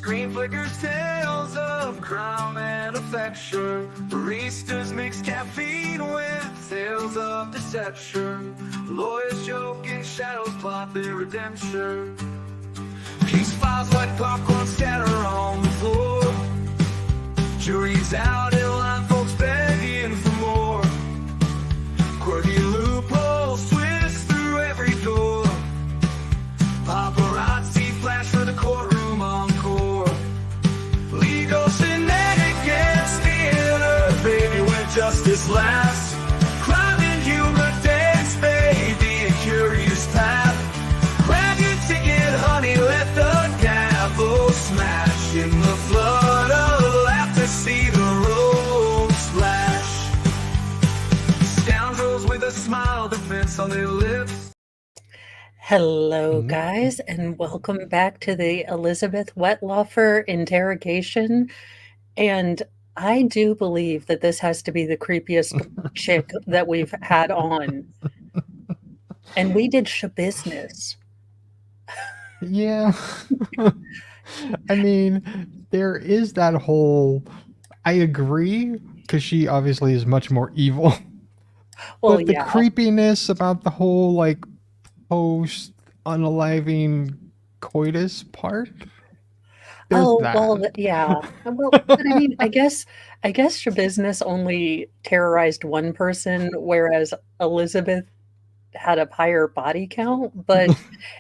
Screen flickers tales of crime and affection. Baristas mix caffeine with tales of deception. Lawyers joke and shadows plot their redemption. Case files like popcorn scatter on the floor. Jury's out in line, folks begging for more. Quirky loopholes twist through every door. Paparazzi flash for the courtroom encore. Legal shenanigans, theater, baby, where justice lasts. Crime and humor dance, baby, a curious path. Grab your ticket, honey, let the gavel smash. In the flood of laughter, see the road splash. Scoundrels with a smile, defense on their lips. Hello, guys, and welcome back to the Elizabeth Wettlaufer interrogation. And I do believe that this has to be the creepiest chick that we've had on. And we did business. Yeah. I mean, there is that whole. I agree, because she obviously is much more evil. Well, But the yeah. creepiness about the whole, like, post unaliving coitus part. There's Oh, that. well, yeah. Well, but I mean, I guess business only terrorized one person, whereas Elizabeth had a higher body count. But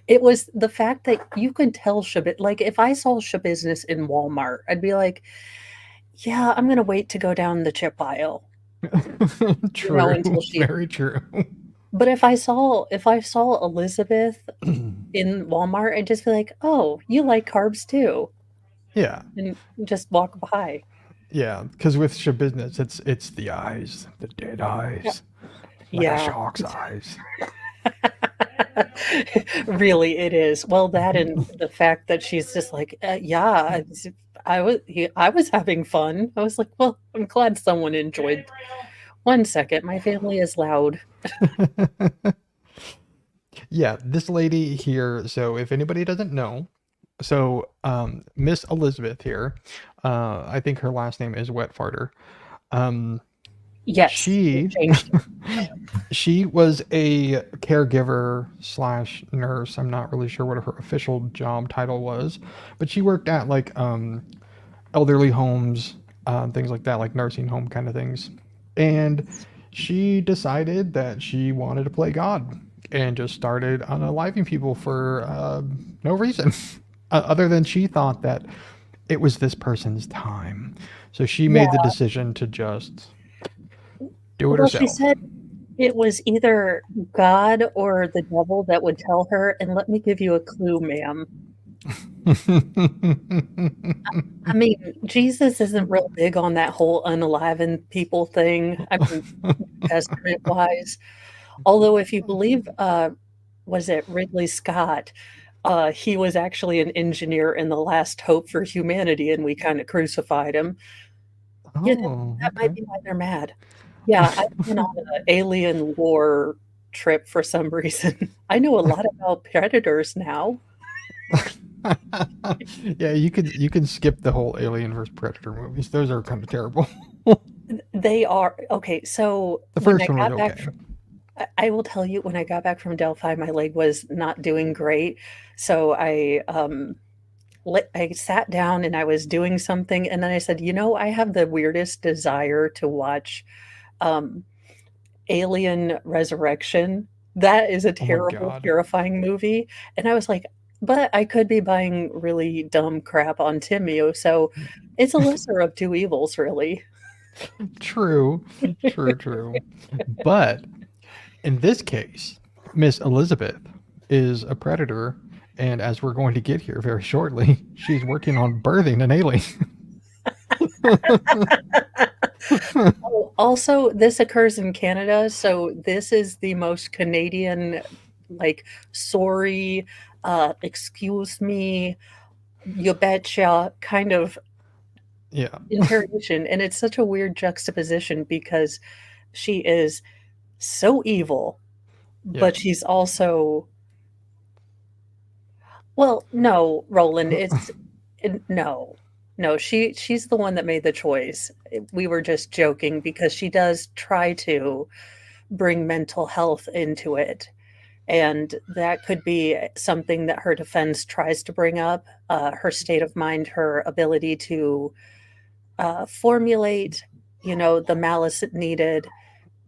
it was the fact that you could tell like if I saw business in Walmart, I'd be like, yeah, I'm gonna wait to go down the chip aisle, True. until she. Very true. But if I saw Elizabeth in Walmart, I'd just be like, oh, you like carbs too, Yeah. and just walk by. Yeah. Because with business, it's the eyes, the dead eyes. Like a Yeah. shark's eyes. Really, it is. Well, that and the fact that she's just like, yeah, I was having fun. I was like, well, I'm glad someone enjoyed. One second, my family is loud. Yeah, this lady here. So if anybody doesn't know, Miss Elizabeth here, I think her last name is Wetfarter. Yes, She it changed it. she was a caregiver slash nurse. I'm not really sure what her official job title was, but she worked at like elderly homes, things like that, like nursing home kind of things. And she decided that she wanted to play God and just started unaliving people for no reason, other than she thought that it was this person's time. So she made the decision to just do it Well, she herself. said it was either God or the devil that would tell her, and let me give you a clue, ma'am. I mean, Jesus isn't real big on that whole unaliving people thing. I mean, Testament-wise. Although if you believe, was it Ridley Scott, he was actually an engineer in the last hope for humanity, and we kinda crucified him. You know, that might be why they're mad. Yeah, I've been on an alien lore trip for some reason. I know a lot about predators now. Yeah, you can skip the whole Alien vs Predator movies. Those are kind of terrible. They are okay, so The when I first one was got back okay. from I will tell you, when I got back from Delphi, my leg was not doing great, so I sat down and I was doing something, and then I said, "You know, I have the weirdest desire to watch, um, Alien Resurrection." That is a Oh my terrible, god. terrifying movie, and I was like, "But I could be buying really dumb crap on Temu, so it's a lesser of two evils, really." True. True. But in this case, Miss Elizabeth is a predator, and as we're going to get here very shortly, she's working on birthing an alien. Oh, also, this occurs in Canada, so this is the most Canadian, like, sorry, excuse me, you betcha kind of Yeah. interrogation, and it's such a weird juxtaposition because she is so evil, Yeah. but she's also well, no, Roland, No, no, she's the one that made the choice. We were just joking because she does try to bring mental health into it. And that could be something that her defense tries to bring up, her state of mind, her ability to formulate, the malice needed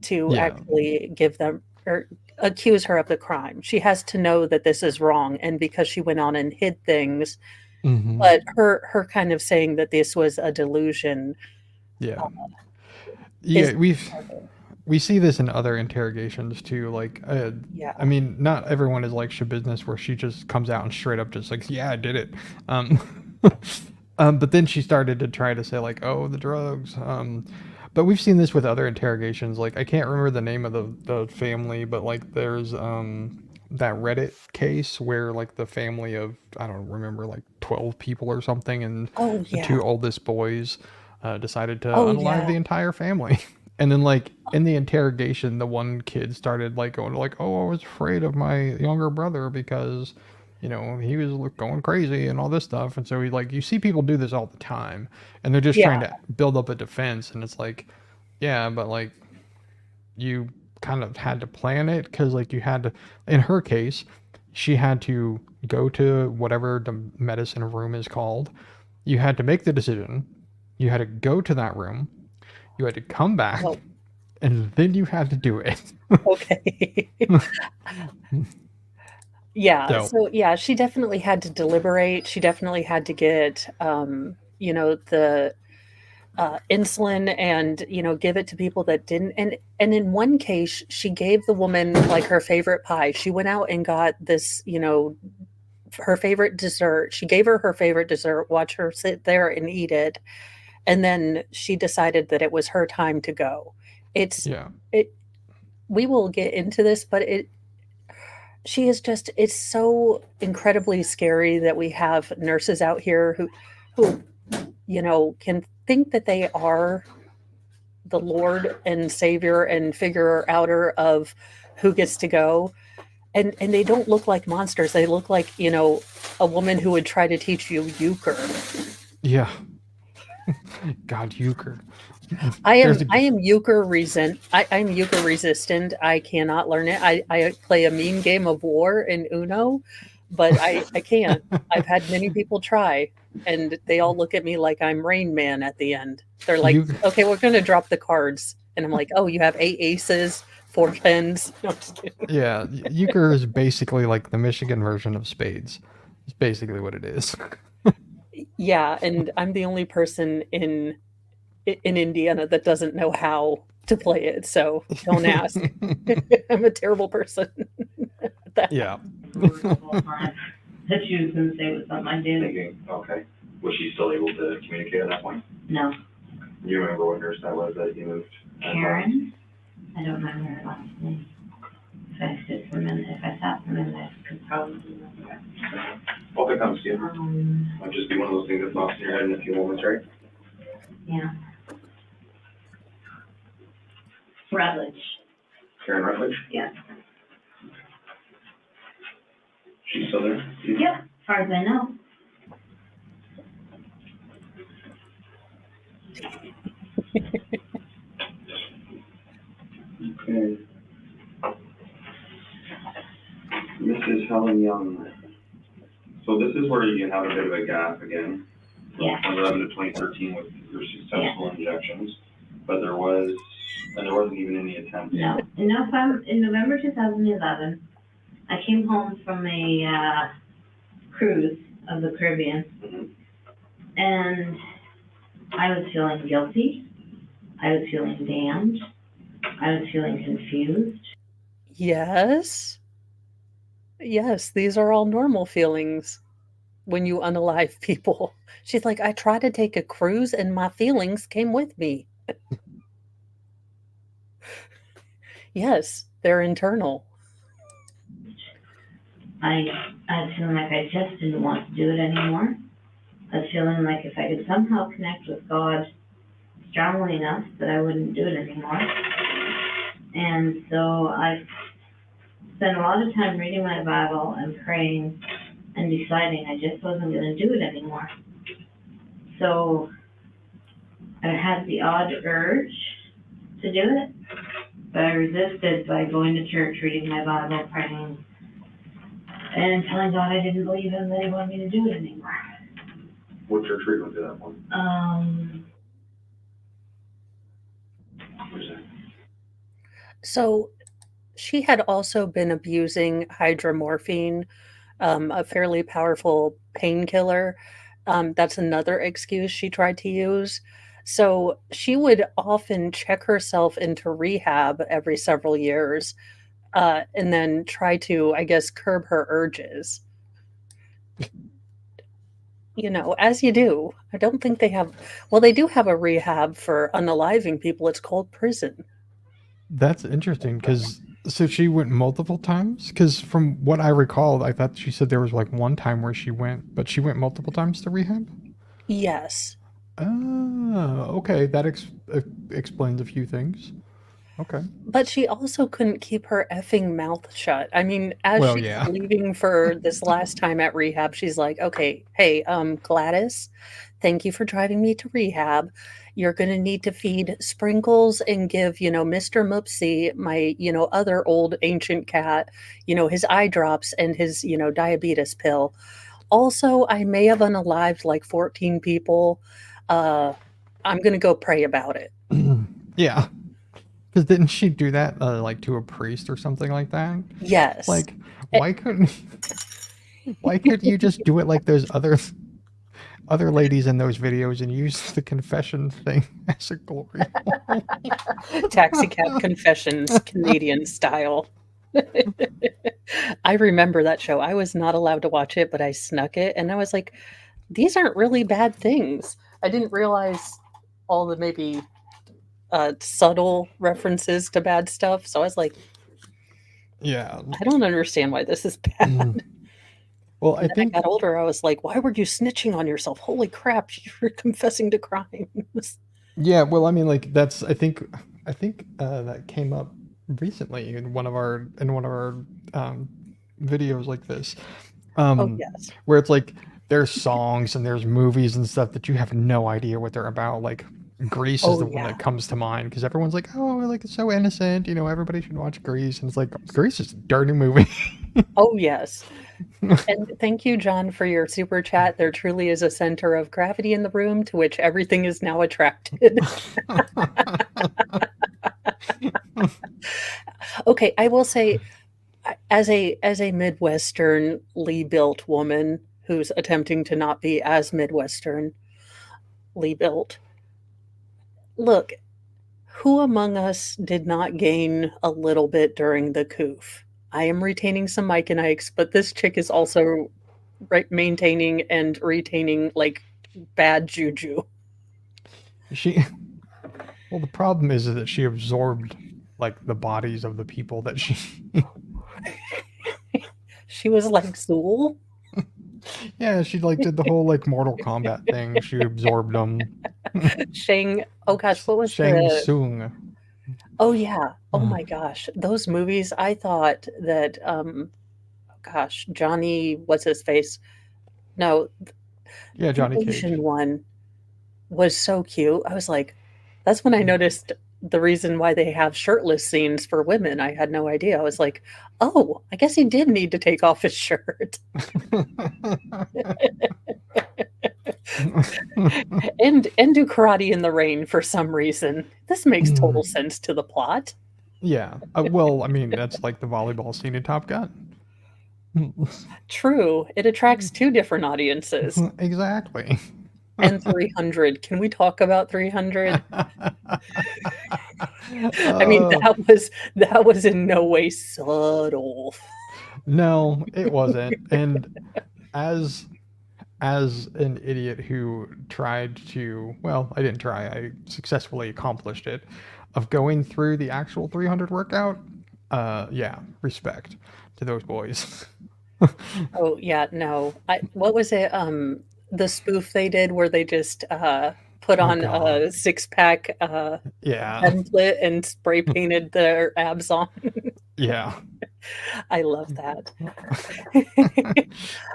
to Yeah. actually give them or accuse her of the crime. She has to know that this is wrong, and because she went on and hid things, Hmm. but her kind of saying that this was a delusion Yeah. is Yeah, we see this in other interrogations too. Like, I yeah. mean, not everyone is like Shabusiness, where she just comes out and straight up just like, yeah, I did it. But then she started to try to say like, oh, the drugs. But we've seen this with other interrogations. Like, I can't remember the name of the family, but like, there's that Reddit case where like the family of, I don't remember, like 12 people or something, and Oh, the yeah. two oldest boys decided to Oh, unalive yeah. the entire family. And then, like, in the interrogation, the one kid started like going like, "Oh, I was afraid of my younger brother because, he was going crazy and all this stuff." And so he like, you see people do this all the time, and they're just Yeah. trying to build up a defense. And it's like, yeah, but like, you kind of had to plan it, because like you had to. In her case, she had to go to whatever the medicine room is called. You had to make the decision. You had to go to that room. You had to come back, Oh, and then you had to do it. okay. Yeah, So, so, yeah, she definitely had to deliberate, she definitely had to get, the, insulin and, give it to people that didn't, and in one case, she gave the woman, like, her favorite pie. She went out and got this, her favorite dessert. She gave her her favorite dessert, watch her sit there and eat it, and then she decided that it was her time to go. It's yeah. it we will get into this, but she is just it's so incredibly scary that we have nurses out here who can think that they are the Lord and Savior and figure outer of who gets to go. And they don't look like monsters. They look like, a woman who would try to teach you euchre. Yeah. God, euchre. I There's am a I am I'm euchre resistant. I cannot learn it. I play a mean game of war in Uno, but I can't. I've had many people try, and they all look at me like I'm Rain Man at the end. They're like, euchre. "Okay, we're going to drop the cards," and I'm like, "Oh, you have 8 aces, 4 tens." No, I'm just kidding. Yeah, euchre is basically like the Michigan version of spades. It's basically what it is. Yeah, and I'm the only person in Indiana that doesn't know how to play it, so don't ask. I'm a terrible person at that. Yeah. That she was gonna say was something I did. Thinking, okay, was she still able to communicate at that point? No, Do you remember what nurse that was that you moved? Karen, I don't remember her last name. If I sit for a minute, if I sat for a minute, I could probably remember it. Well, if it comes to you, might just be one of those things that pops in your head in a few moments, right? Yeah. Rutledge, Karen Rutledge, yeah. she's still there? Yep, as far as I know. Okay. Mrs. Helen Young. So this is where you have a bit of a gap again. Yeah. 2011 to 2013 with your successful injections, but there wasn't even any attempt. No, in November 2011, I came home from a, cruise of the Caribbean, Mhm. and I was feeling guilty, I was feeling damned, I was feeling confused. Yes. Yes, these are all normal feelings when you unalive people. She's like, "I tried to take a cruise and my feelings came with me." Yes, they're internal. I was feeling like I just didn't want to do it anymore. I was feeling like if I could somehow connect with God strongly enough that I wouldn't do it anymore. And so I spent a lot of time reading my Bible and praying and deciding I just wasn't going to do it anymore. So I had the odd urge to do it, but I resisted by going to church, reading my Bible, praying, and telling God I didn't believe him, that he wanted me to do it anymore. What's your treatment to that point? What is that? So she had also been abusing hydromorphine, a fairly powerful painkiller. That's another excuse she tried to use. So she would often check herself into rehab every several years, and then try to, I guess, curb her urges. As you do. I don't think they have. Well, they do have a rehab for unaliving people. It's called prison. That's interesting because so she went multiple times. Because from what I recall, I thought she said there was like one time where she went, but she went multiple times to rehab. Yes. Oh, okay. That explains a few things. Okay. But she also couldn't keep her effing mouth shut. I mean, as Well, she's yeah. leaving for this last time at rehab, she's like, okay, hey, Gladys, thank you for driving me to rehab. You're going to need to feed Sprinkles and give, Mr. Moopsy, my, other old ancient cat, his eye drops and his, diabetes pill. Also, I may have unalived like 14 people. I'm going to go pray about it. Yeah. Because didn't she do that like to a priest or something like that? Yes. Like, why couldn't you just do it like those other ladies in those videos and use the confession thing as a glory hole? Taxi cab confessions, Canadian style. I remember that show. I was not allowed to watch it, but I snuck it, and I was like, these aren't really bad things. I didn't realize all the maybe subtle references to bad stuff. So I was like, Yeah. I don't understand why this is bad. Well, And then I got older, I was like, why were you snitching on yourself? Holy crap, you're confessing to crimes. yeah. Well, I mean, like I think that came up recently in one of our videos like this, Oh, yes. where it's like there's songs and there's movies and stuff that you have no idea what they're about. Like Grease is Oh, the one yeah. that comes to mind because everyone's like, oh, like it's so innocent, everybody should watch Grease, and it's like Grease is a dirty movie. Oh, yes. And thank you, John, for your super chat. There truly is a center of gravity in the room to which everything is now attracted. Okay, I will say, as a Midwesternly built woman who's attempting to not be as Midwesternly built, look, who among us did not gain a little bit during the coof? I am retaining some Mike and Ike's, but this chick is also maintaining and retaining like bad juju. Well, the problem is that she absorbed like the bodies of the people that she. She was like Zool. Yeah, she like did the whole like Mortal Kombat thing. She absorbed them. Shang. Oh gosh, what was Shang the? Tsung. Oh yeah. Oh my gosh, those movies. I thought that. Gosh, Johnny. What's his face? No, Yeah, the Johnny Cage. Asian one was so cute. I was like, that's when I noticed the reason why they have shirtless scenes for women. I had no idea. I was like, oh, I guess he did need to take off his shirt. and do karate in the rain for some reason. This makes total sense to the plot. Yeah. Well, I mean, that's like the volleyball scene in Top Gun. True. It attracts two different audiences. Exactly. And 300. Can we talk about 300? I mean, that was in no way subtle. No, it wasn't. And as an idiot who tried to, well, I didn't try, I successfully accomplished it, of going through the actual 300 workout, yeah, respect to those boys. Oh, yeah, no. What was it? The spoof they did where they just put on God. a six-pack Yeah. template and spray painted their abs on. Yeah. I love that.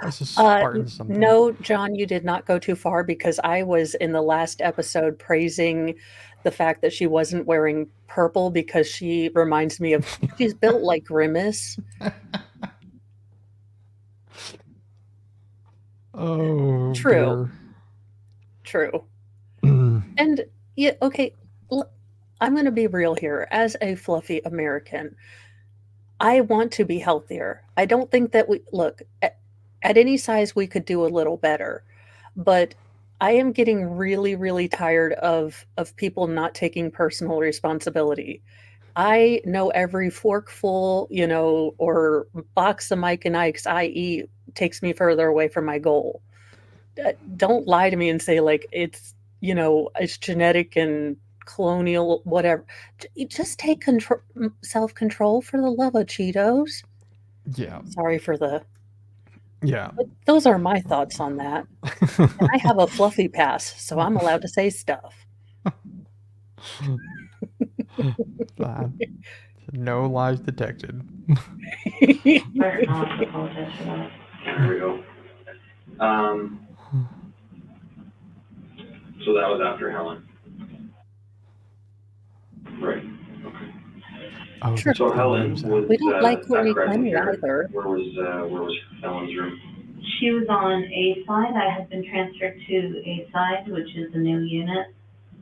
That's a Spartan something. No, John, you did not go too far because I was in the last episode praising the fact that she wasn't wearing purple because she reminds me of she's built like Grimace. Oh, True. dear. True. Mm. And yeah, okay, I'm going to be real here. As a fluffy American, I want to be healthier. I don't think that we look at any size we could do a little better, but I am getting really, really tired of people not taking personal responsibility. I know every forkful, or box of Mike and Ike's I eat takes me further away from my goal. Don't lie to me and say like it's genetic and colonial, whatever. Just take self-control for the love of Cheetos. Yeah. Sorry for the. Yeah. But those are my thoughts on that. And I have a fluffy pass, so I'm allowed to say stuff. No lies detected. Or not, apologize for that. There we go. So that was after Helen. Right. Okay. Oh, Sure. So Helen was. We don't like Courtney correct Clemmy here? either. Where was Helen's room? She was on A side. I had been transferred to A side, which is a new unit,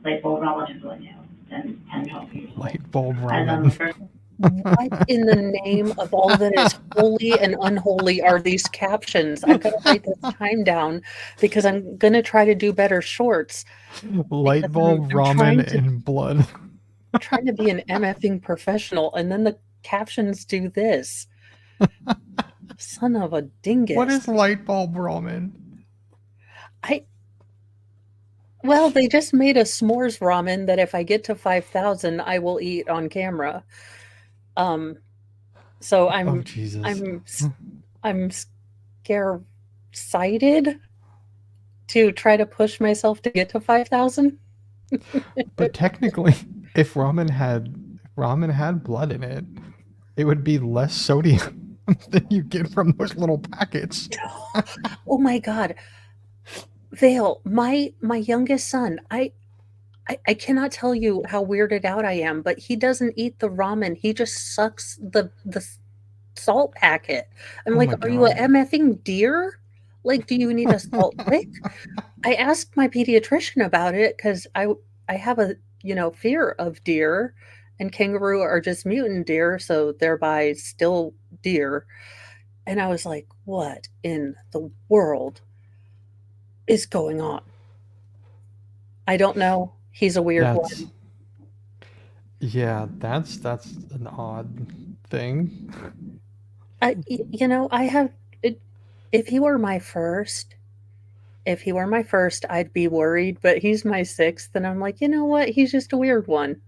like, well, relatively new, than 10, 12 years old. light bulb And on the ramen. first, What in the name of all that is holy and unholy are these captions? I've got to write this time down because I'm going to try to do better shorts. Light Because bulb I'm trying ramen to- and blood. I'm trying to be an MFing professional, and then the captions do this. Son of a dingus. What is light bulb ramen? Well, they just made a s'mores ramen that if I get to 5,000, I will eat on camera. So Oh, Jesus. I'm scare-sighted to try to push myself to get to 5,000. But technically, if ramen had blood in it, it would be less sodium than you get from those little packets. Oh my God. Vale, my youngest son, I cannot tell you how weirded out I am, but he doesn't eat the ramen. He just sucks the salt packet. I'm Oh like, my are you a God. MFing deer? Like, do you need a salt lick? I asked my pediatrician about it because I have a fear of deer, and kangaroo are just mutant deer, so thereby still deer. And I was like, what in the world is going on? I don't know. He's a weird one. Yeah, that's an odd thing. I have it, if he were my first, I'd be worried, but he's my sixth, and I'm like, you know what? He's just a weird one.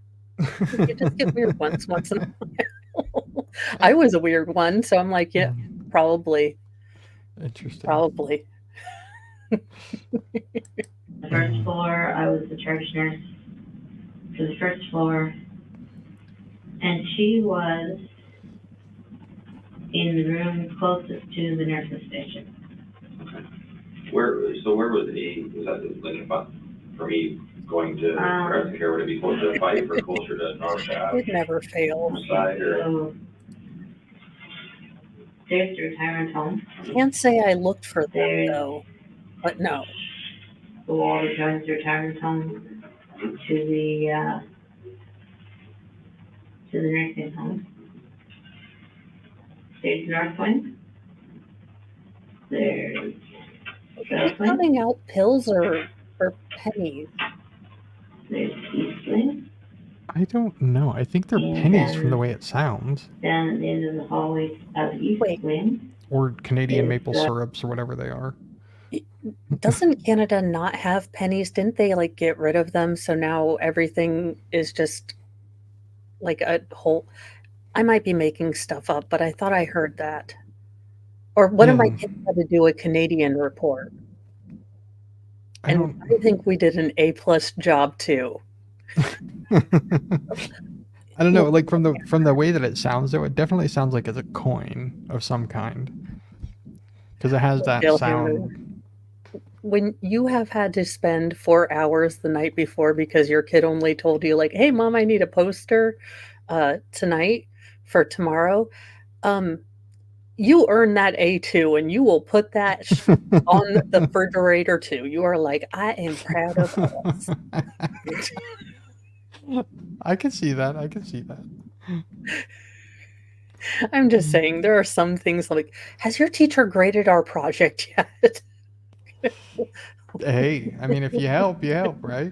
You just get weird ones once in a while. I was a weird one, so I'm like, yeah, probably. Interesting. Probably. the first floor, I was the charge nurse for the first floor, and she was in the room closest to the nurse's station. Where was A? Was that like a bus for me going to urgent care? Would it be closer to Fife or closer to North Ave? It never fails. Side or? So, there's the retirement home. Can't say I looked for that There's though, but no. the wall that joins the retirement home to the nursing home. There's North Wing. There's Are you counting out pills or pennies? There's East Wing. I don't know. I think they're And pennies from then- the way it sounds. Then at the end of the hallway of East Wait. Wing. Or Canadian Is, maple syrups or whatever they are. Doesn't Canada not have pennies? Didn't they like get rid of them? So now everything is just like a whole. I might be making stuff up, but I thought I heard that. Or one of my Yeah. kids had to do a Canadian report, I and don't. I think we did an A+ job too. I don't know, Well, like from the way that it sounds though, it definitely sounds like it's a coin of some kind because it has that Jailhammer. sound. When you have had to spend 4 hours the night before because your kid only told you like, "Hey, mom, I need a poster tonight for tomorrow," um, you earn that A2, and you will put that on the refrigerator too. You are like, "I am proud of us." I can see that. I can see that. I'm just saying, there are some things like, "Has your teacher graded our project yet?" Hey, I mean, if you help, right?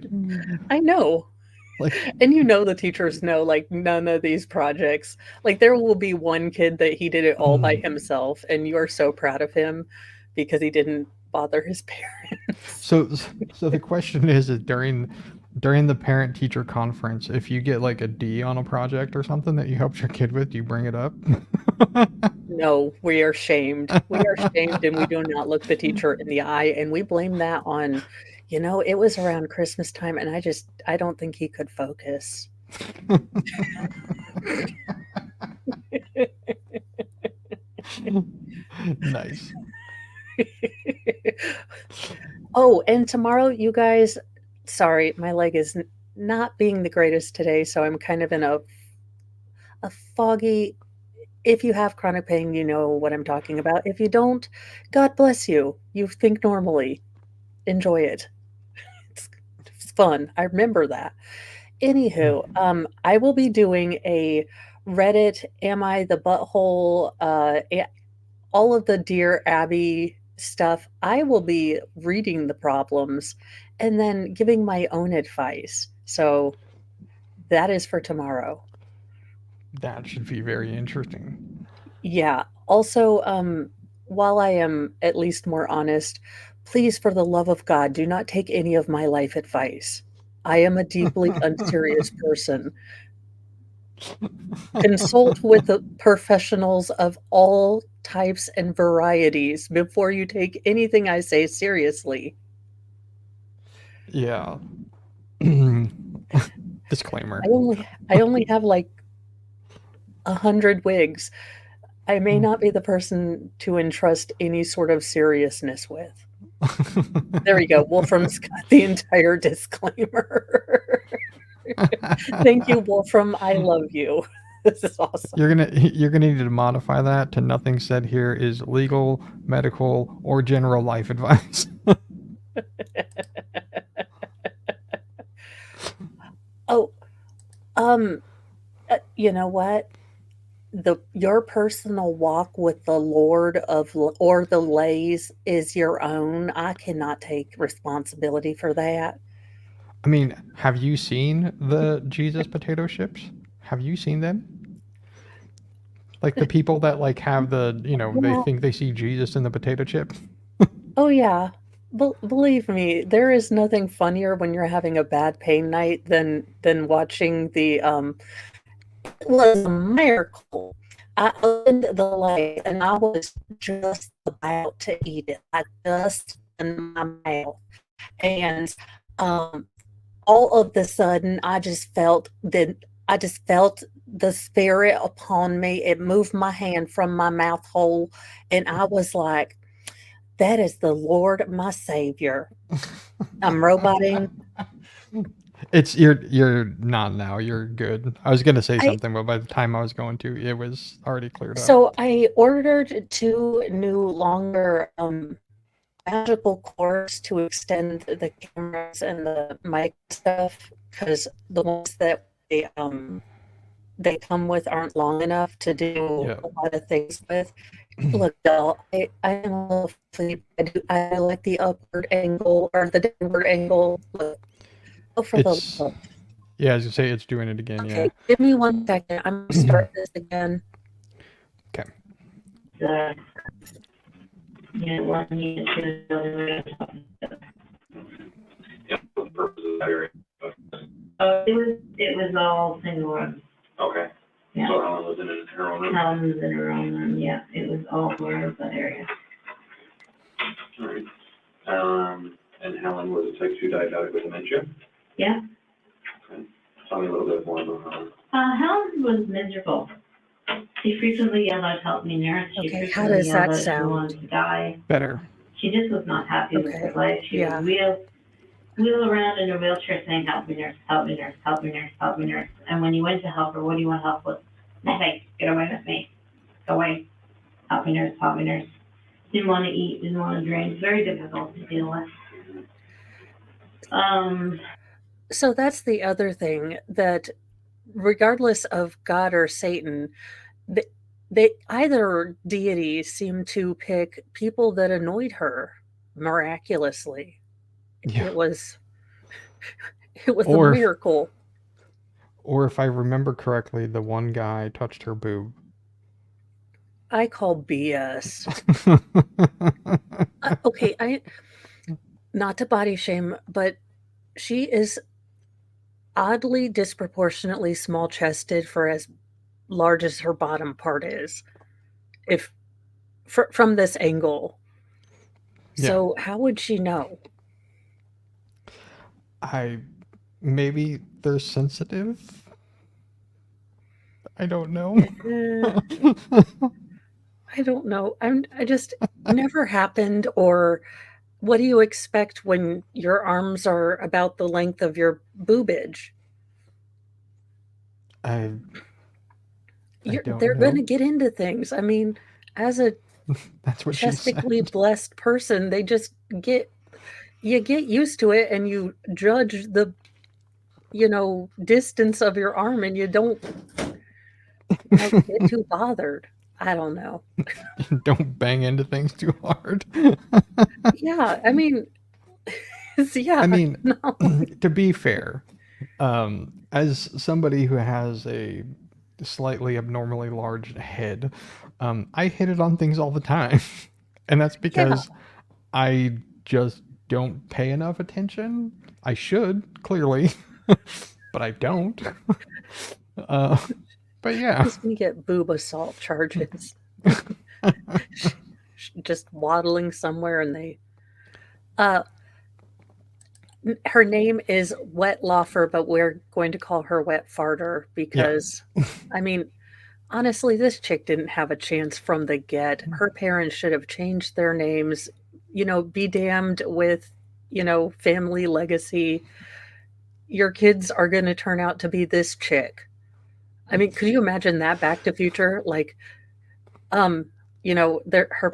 I know. Like, And you know the teachers know, like, none of these projects like, there will be one kid that he did it all by himself, and you are so proud of him because he didn't bother his parents. so so the question is during the parent teacher conference, if you get like a D on a project or something that you helped your kid with, do you bring it up? No, we are shamed. We are shamed, and we do not look the teacher in the eye, and we blame that on, it was around Christmas time, and I don't think he could focus. Nice. Oh, and tomorrow, you guys, sorry, my leg is not being the greatest today, so I'm kind of in a foggy. If you have chronic pain, you know what I'm talking about. If you don't, God bless you. You think normally. Enjoy it. It's, it's fun. I remember that. Anywho, I will be doing a Reddit, Am I the Butthole, all of the Dear Abby stuff. I will be reading the problems and then giving my own advice. So that is for tomorrow. That should be very interesting. Yeah. Also, while I am at least more honest, please, for the love of God, do not take any of my life advice. I am a deeply unserious person. Consult with the professionals of all types and varieties before you take anything I say seriously. Yeah. Disclaimer. I only have like 100 wigs. I may not be the person to entrust any sort of seriousness with. There we go. Wolfram's got the entire disclaimer. Thank you, Wolfram. I love you. This is awesome. You're gonna need to modify that to nothing said here is legal, medical, or general life advice. Oh, you know what? Your personal walk with the Lord or the lays is your own. I cannot take responsibility for that. I mean, have you seen the Jesus potato chips? Have you seen them? Like the people that like have the, they Yeah. think they see Jesus in the potato chip. Oh yeah. Believe me, there is nothing funnier when you're having a bad pain night than watching the it was a miracle. I opened the light and I was just about to eat it. I just in my mouth. And um all of the sudden I just felt the spirit upon me. It moved my hand from my mouth hole and I was like, that is the Lord, my Savior. I'm roboting. You're not now. You're good. I was gonna say I something, but by the time I was going to, it was already cleared up. So I ordered 2 new longer magical cords to extend the cameras and the mic stuff because the ones that they come with aren't long enough to do Yeah. a lot of things with. Look, y'all, I am a little sleep. I like the upward angle or the downward angle. Look, go for the It's look. yeah. I was gonna say it's doing it again. Okay, give me 1 second. I'm gonna start this again. Yeah. Okay. The unit 1, unit 2, building. Yeah, for the purpose of that area. It was all single room. Okay. Yeah. So Helen was in her own room? Helen was in her own room, yeah, it was all around that area. All right. And Helen was a type 2 diabetic with dementia? Yeah, Okay. Tell me a little bit more about Helen. Helen was miserable. She frequently yelled out, "Help me, nurse." She Okay, how frequently does yelled that out she sound? wanted to die. Better. She just was not happy with her Okay, life. She yeah. would wheel around in a wheelchair saying, "Help me, nurse, help me, nurse, help me, nurse, help me, nurse." And when you went to help her, what do you want help with? Nothing. Get away with me. Go away. Help me, nurse, help me, nurse. Didn't want to eat, didn't want to drink. Very difficult to deal with. So that's the other thing, that regardless of God or Satan, they either deities seem to pick people that annoyed her miraculously. Yeah. It was a Or miracle. or if I remember correctly, the one guy touched her boob. I call BS. Okay, not to body shame, but she is oddly disproportionately small chested for as large as her bottom part is. If from this angle. Yeah. So how would she know? Maybe they're sensitive. I don't know. I don't know. I just never happened. Or what do you expect when your arms are about the length of your boobage? I don't They're know. going to get into things. I mean, as a That's what she chestically said. blessed person, they just get used to it, and you judge the distance of your arm, and you don't get too bothered. I don't know. Don't bang into things too hard. Yeah, I mean, yeah. I mean, no. to be fair, as somebody who has a slightly abnormally large head, I hit it on things all the time. And that's because I just don't pay enough attention. I should, clearly, but I don't. But yeah. She's gonna get boob assault charges. Just waddling somewhere, and they her name is Wet Loffer, but we're going to call her Wet Farter because I mean, honestly, this chick didn't have a chance from the get. Her parents should have changed their names. Be damned with, family legacy. Your kids are going to turn out to be this chick. I mean, could you imagine that? Back to Future, like, her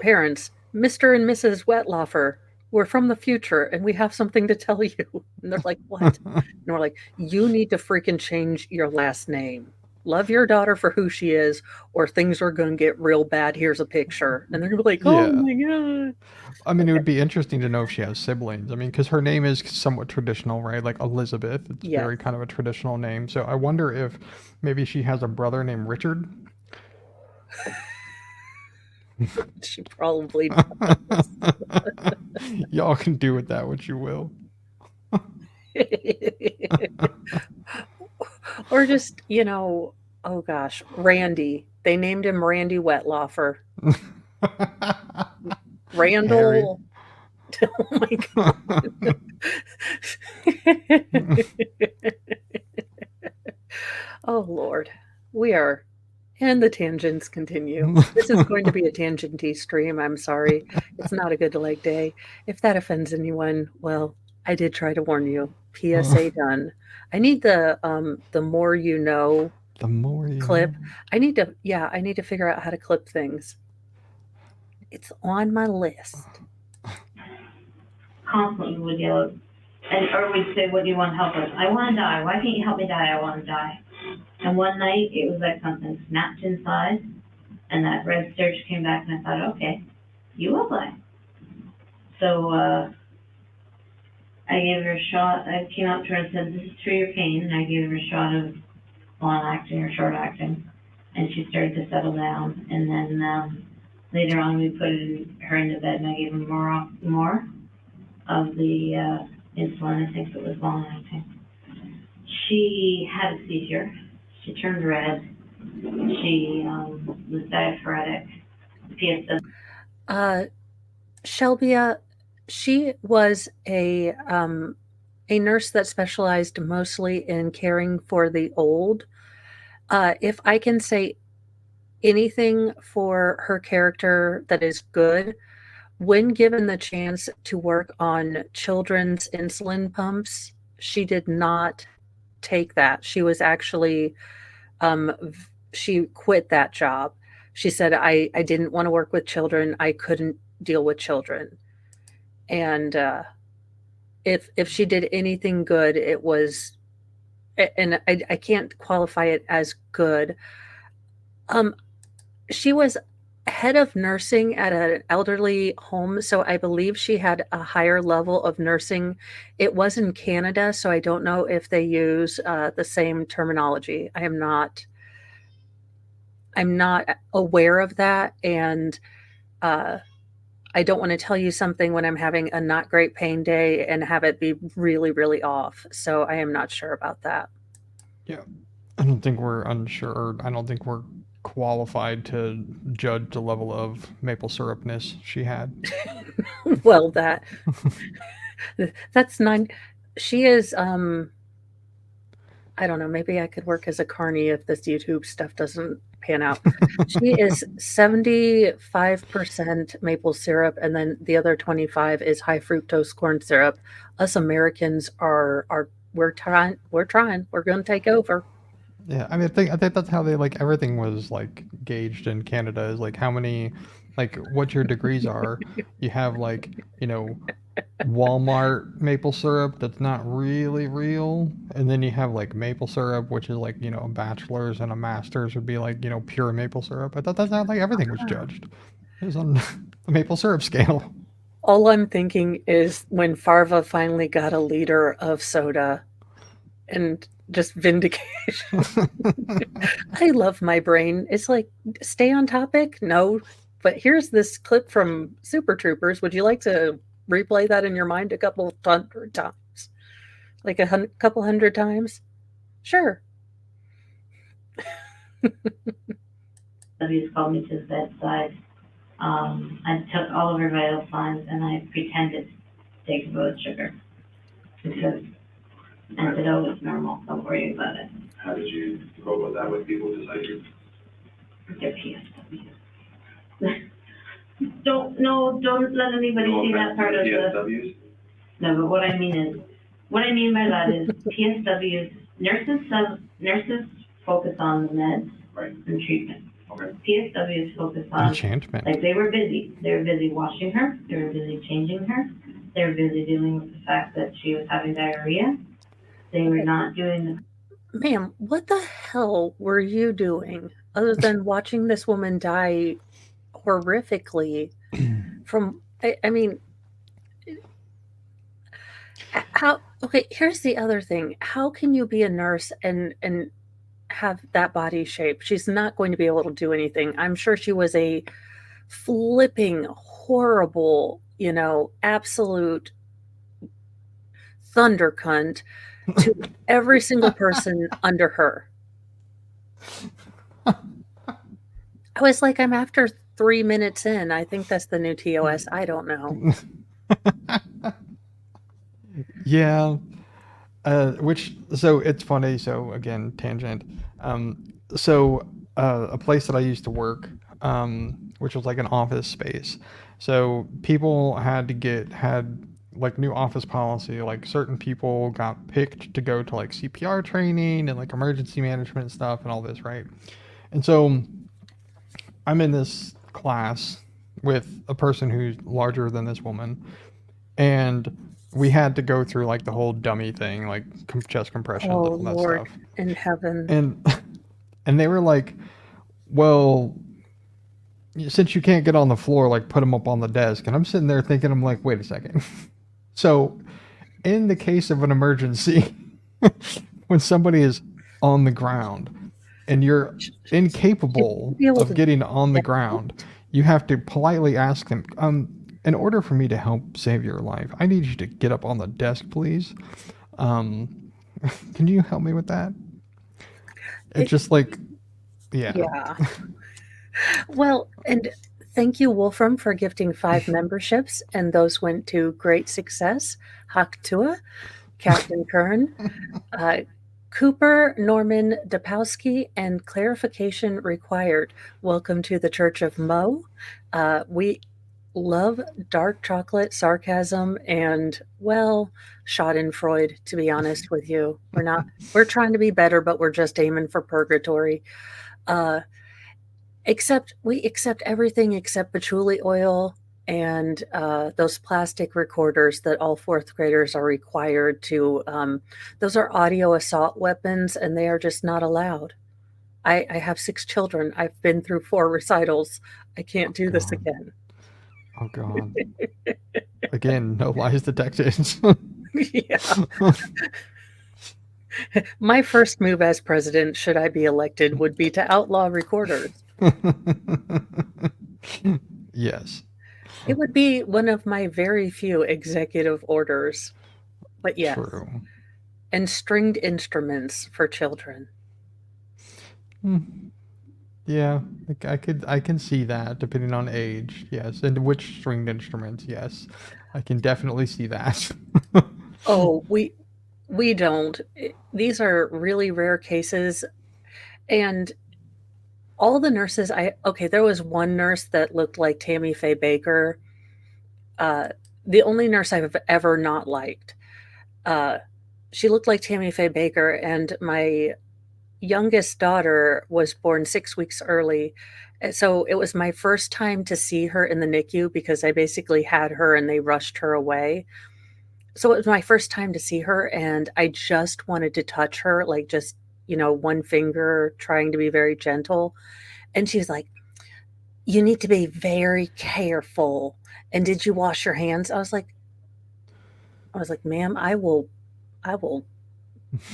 parents, Mr. and Mrs. Wetlaufer, we're from the future and we have something to tell you. And they're like, what? And we're like, you need to freaking change your last name. Love your daughter for who she is, or things are going to get real bad. Here's a picture. And they're going to be like, oh my God. I mean, it would be interesting to know if she has siblings. I mean, because her name is somewhat traditional, right? Like Elizabeth. It's very kind of a traditional name. So I wonder if maybe she has a brother named Richard. She probably does. Y'all can do with that what you will. Or just, oh gosh, Randy. They named him Randy Wetlaufer. Randall. Oh my God. Oh Lord. We are. And the tangents continue. This is going to be a tangent-y stream. I'm sorry. It's not a good leg day. If that offends anyone, well, I did try to warn you. PSA done. I need the more you know The more you clip. know. I need to figure out how to clip things. It's on my list. Constantly would yell, or would say, "What do you want help with?" "I want to die. Why can't you help me die? I want to die." And one night, it was like something snapped inside, and that red surge came back, and I thought, okay, you will die. So I gave her a shot. I came up to her and said, "This is for your pain," and I gave her a shot of long acting or short acting, and she started to settle down. And then later on, we put her into bed, and I gave her more of the insulin. I think it was long acting. She had a seizure. She turned red. She was diaphoretic. PSW. Shelbia, she was a nurse that specialized mostly in caring for the old. If I can say anything for her character that is good, when given the chance to work on children's insulin pumps, she did not take that. She was actually, she quit that job. She said, I didn't want to work with children. I couldn't deal with children. And if she did anything good, it was, and I can't qualify it as good. She was head of nursing at an elderly home, so I believe she had a higher level of nursing. It was in Canada, so I don't know if they use the same terminology. I'm not aware of that, and I don't want to tell you something when I'm having a not great pain day and have it be really, really off. So I am not sure about that. Yeah. I don't think we're unsure. I don't think we're qualified to judge the level of maple syrupness she had. Well, that's not. She is. I don't know. Maybe I could work as a carny if this YouTube stuff doesn't pan out. She is 75% maple syrup, and then the other 25 is high fructose corn syrup. Us Americans are we're trying. We're trying. We're going to take over. Yeah, I mean, I think that's how they like everything was like gauged in Canada is like how many, like what your degrees are. You have like, you know, Walmart maple syrup that's not really real, and then you have like maple syrup, which is like, you know, a bachelor's and a master's would be like, you know, pure maple syrup. I thought that's how like everything was judged. It was on the maple syrup scale. All I'm thinking is when Farva finally got a liter of soda and just vindication. I love my brain. It's like, stay on topic? No. But here's this clip from Super Troopers. Would you like to replay that in your mind a couple hundred times? Like couple hundred times? Sure. Somebody's called me to the bedside. I took all of her vital signs and I pretended to take blood sugar because I said, oh, it's normal, don't worry about it. How did you go about that with people beside you? They're PSWs. Don't let anybody No see that offense part to of the, PSWs? no, but what I mean by that is PSWs, nurses focus on the meds Right. and treatment. Okay. PSWs focus on, Enchantment. like they were busy. They were busy washing her, they were busy changing her, they were busy dealing with the fact that she was having diarrhea. They were not doing the Ma'am, what the hell were you doing other than watching this woman die horrifically from, I mean, how, okay, here's the other thing. How can you be a nurse and have that body shape? She's not going to be able to do anything. I'm sure she was a flipping horrible, you know, absolute thunder cunt to every single person under her. I was like, I'm after 3 minutes in. I think that's the new TOS. I don't know. Yeah. So it's funny. So again, tangent. A place that I used to work, which was like an office space. So people had like new office policy. Like certain people got picked to go to like CPR training and like emergency management stuff and all this, right? And so I'm in this class with a person who's larger than this woman, and we had to go through like the whole dummy thing, like chest compressions and Oh, all that Lord stuff. in heaven. And they were like, well, since you can't get on the floor, like put them up on the desk. And I'm sitting there thinking, I'm like, wait a second. So in the case of an emergency, when somebody is on the ground and you're incapable be able of to getting on the get ground, you have to politely ask them, in order for me to help save your life, I need you to get up on the desk, please. Can you help me with that? It's just like, yeah. Yeah. Well, and thank you, Wolfram, for gifting 5 memberships, and those went to Great Success, Haktua, Captain Kern, Cooper Norman Dapowski and clarification required. Welcome to the Church of Mo. We love dark chocolate, sarcasm, and, well, Schadenfreude, to be honest with you. We're trying to be better, but we're just aiming for purgatory. We accept everything except patchouli oil and those plastic recorders that all fourth graders are required to. Those are audio assault weapons, and they are just not allowed. I have 6 children. I've been through 4 recitals. I can't do this God. again. Oh God. Again, no lies detected. Yeah. My first move as president, should I be elected, would be to outlaw recorders. Yes. It would be one of my very few executive orders. But yes. True. And stringed instruments for children. Yeah, I can see that depending on age. Yes, and which stringed instruments. Yes, I can definitely see that. Oh, we don't. These are really rare cases, and all the nurses there was one nurse that looked like Tammy Faye Baker. The only nurse I've ever not liked. She looked like Tammy Faye Baker, and my youngest daughter was born 6 weeks early. So it was my first time to see her in the NICU because I basically had her and they rushed her away. So it was my first time to see her, and I just wanted to touch her, like just, one finger, trying to be very gentle. And she was like, "You need to be very careful. And did you wash your hands?" I was like, "Ma'am, I will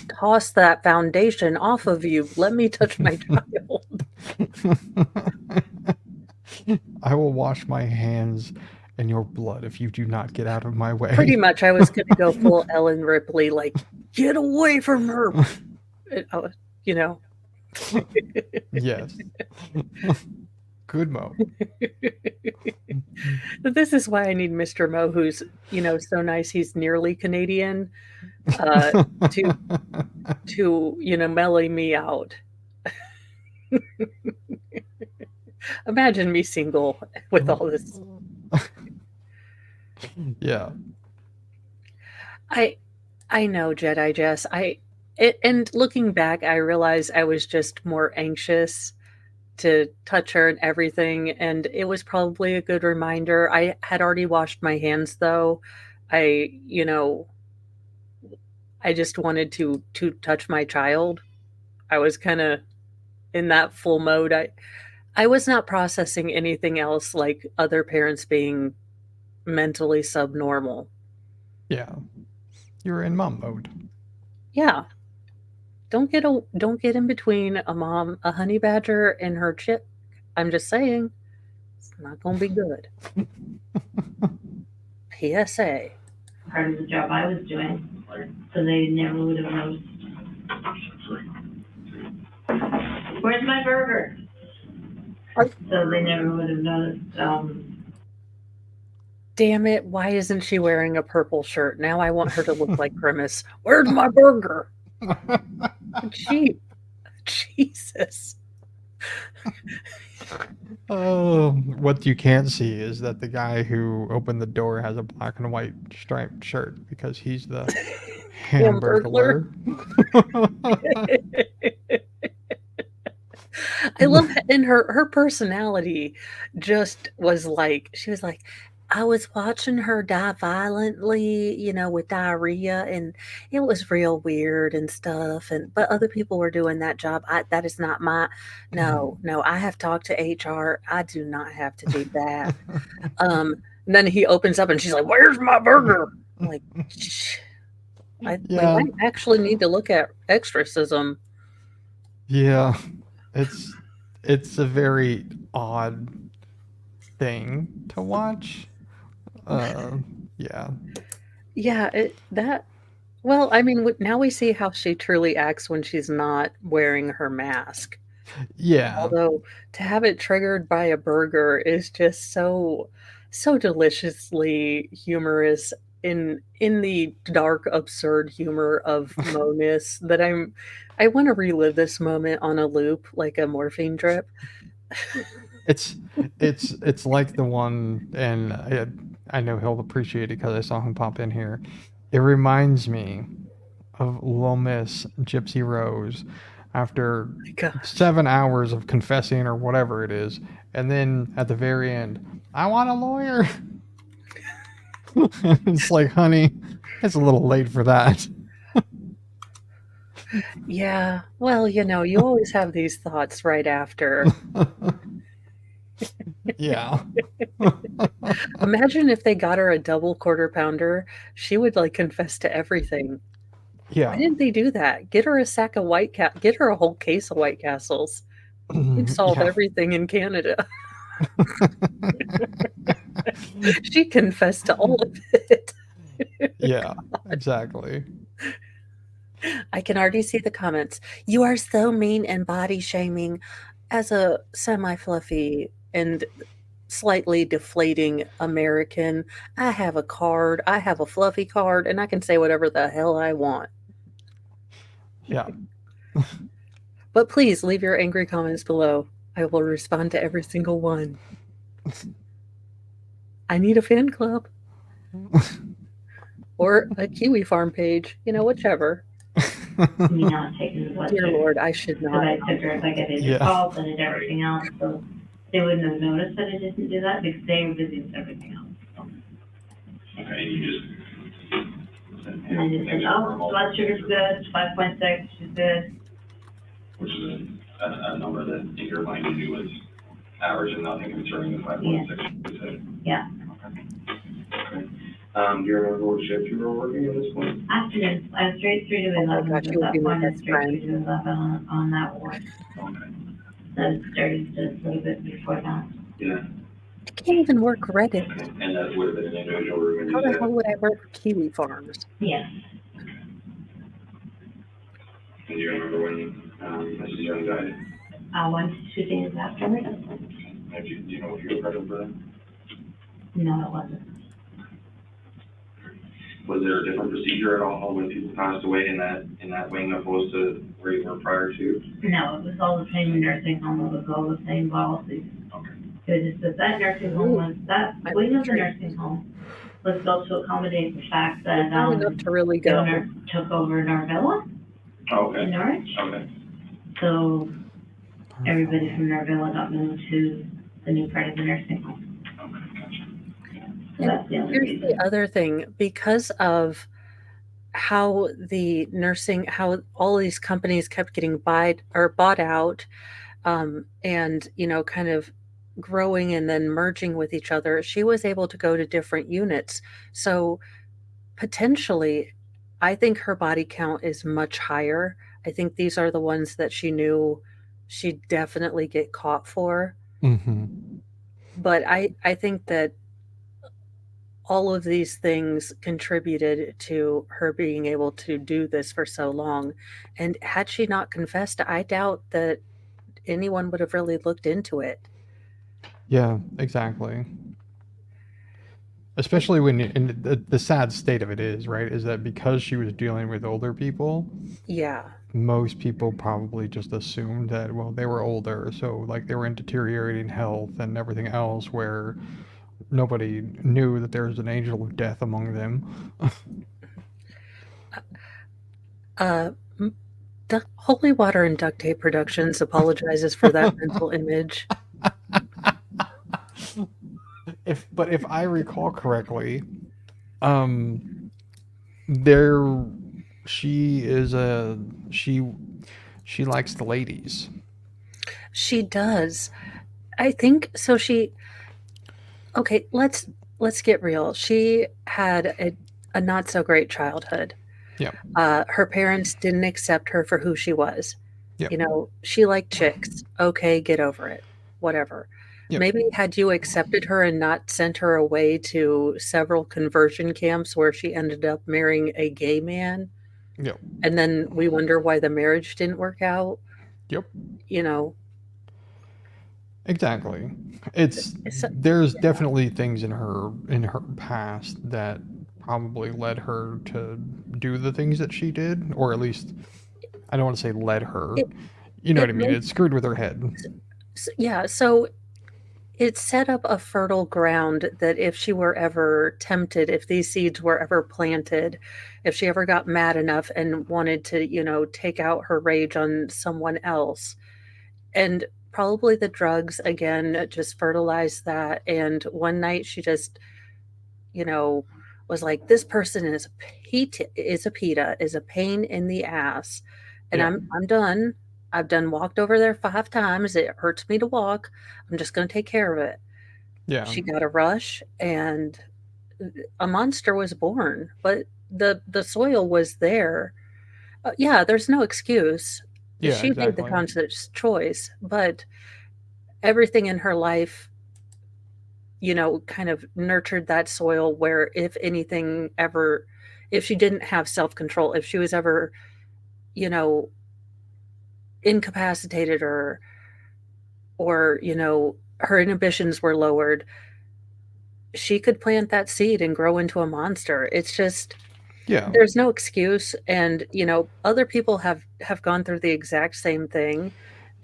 toss that foundation off of you. Let me touch my child." I will wash my hands in your blood if you do not get out of my way. Pretty much, I was going to go full Ellen Ripley, like, "Get away from her." Yes. Good Mo. This is why I need Mr. Mo, who's, so nice he's nearly Canadian, to mellow me out. Imagine me single with all this. Yeah. I know, Jedi Jess. And looking back, I realized I was just more anxious to touch her and everything, and it was probably a good reminder. I had already washed my hands, though. I just wanted to touch my child. I was kind of in that full mode. I was not processing anything else like other parents being mentally subnormal. Yeah. You're in mom mode. Yeah. Don't get in between a honey badger and her chick. I'm just saying, it's not going to be good. PSA. Part of the job I was doing, so they never would have noticed. Where's my burger? So they never would have noticed. Damn it, why isn't she wearing a purple shirt? Now I want her to look like Grimace. Where's my burger? Jesus. What you can't see is that the guy who opened the door has a black and white striped shirt because he's the Hamburglar. I love that. And her personality just was like, she was like, "I was watching her die violently, with diarrhea, and it was real weird and stuff. But other people were doing that job. That is not no. I have talked to HR. I do not have to do that." And then he opens up, and she's like, "Where's my burger?" I'm like, we might actually need to look at exorcism. Yeah, it's a very odd thing to watch. Yeah. Well, I mean, now we see how she truly acts when she's not wearing her mask. Yeah. Although to have it triggered by a burger is just so deliciously humorous in the dark, absurd humor of Mo-ness that I want to relive this moment on a loop like a morphine drip. It's it's like the one, and I know he'll appreciate it because I saw him pop in here. It reminds me of Lomis Gypsy Rose after Gosh. 7 hours of confessing or whatever it is, and then at the very end, I want a lawyer. It's like, honey, it's a little late for that. Yeah. Well, you always have these thoughts right after. Yeah. Imagine if they got her a double quarter pounder, she would like confess to everything. Yeah. Why didn't they do that? Get her a sack of get her a whole case of White Castles. You'd solve Yeah. everything in Canada. She confessed to all of it. Yeah, exactly. I can already see the comments. You are so mean and body shaming. As a semi-fluffy and slightly deflating American, I have a card, I have a fluffy card, and I can say whatever the hell I want. Yeah. But please leave your angry comments below. I will respond to every single one. I need a fan club. Or a Kiwi Farm page, whichever. Me not taking the blood Dear sugar. Lord, I should Because not. I took her, like I did Yeah. your calls, I did everything else, so they wouldn't have noticed that I didn't do that because they were busy with everything else. Okay, you just. And I just said, oh, blood sugar's good, 5.6, she's good. Which is a number that in your mind you knew was average and nothing concerning the 5.6. Yeah. Okay. Do you remember what shift you were working at this point? Afternoons, I was straight 3 to Oh my 11, gosh, at you would that be my point, I was best straight friend. 3 to 11 on that ward. Okay. So I started just a little bit before that. Yeah. I can't even work Reddit. Okay. And that would have been an individual room and How you the said. hell would I work for Kiwi Farms? Yes. And do you remember when, Mrs. Young died? 1 to 2 days afterwards? Do you know if you were present for that? No, it wasn't. Was there a different procedure at all when people passed away in that wing opposed to where you were prior to? No, it was all the same nursing home, it was all the same policies. Okay. It was just that nursing home was, that wing of the nursing home was built to accommodate the fact that, Not enough to really go. Governor took over Narvilla Okay. in Norwich. Okay. So everybody from Narvilla got moved to the new part of the nursing home. Okay, gotcha. So that's the only Here's reason. the other thing, because of how how all these companies kept getting bought out, and kind of growing and then merging with each other, she was able to go to different units. So potentially, I think her body count is much higher. I think these are the ones that she knew she'd definitely get caught for. Mm-hmm. But I think that all of these things contributed to her being able to do this for so long. And had she not confessed, I doubt that anyone would have really looked into it. Yeah, exactly. Especially when, and the sad state of it is, right, is that because she was dealing with older people, Yeah. most people probably just assumed that, well, they were older, so like they were in deteriorating health and everything else, where nobody knew that there was an angel of death among them. Holy Water and Duct Tape Productions apologizes for that mental image. But if I recall correctly, she likes the ladies. She does. I think so. Okay, let's get real. She had a not so great childhood. Yeah. Her parents didn't accept her for who she was. Yep. She liked chicks. Okay, get over it. Whatever. Yep. Maybe had you accepted her and not sent her away to several conversion camps where she ended up marrying a gay man. Yep. And then we wonder why the marriage didn't work out. Yep. Exactly. There's definitely things in her past that probably led her to do the things that she did, or at least I don't want to say led her. It You know what it I mean? It makes screwed with her head. yeah, so it set up a fertile ground that if she were ever tempted, if these seeds were ever planted, if she ever got mad enough and wanted to, take out her rage on someone else, and probably the drugs again just fertilized that. And one night she just, you know, was like, "This person is a pain in the ass, and Yeah, I'm done. I've done walked over there 5 times. It hurts me to walk. I'm just going to take care of it." yeah, She got a rush, and a monster was born. But the soil was there. Yeah, there's no excuse. yeah, She made the exactly. conscious choice, but everything in her life, kind of nurtured that soil where if anything ever, if she didn't have self control, if she was ever, you know, incapacitated or, her inhibitions were lowered, she could plant that seed and grow into a monster. It's just, Yeah, there's no excuse. And, other people have gone through the exact same thing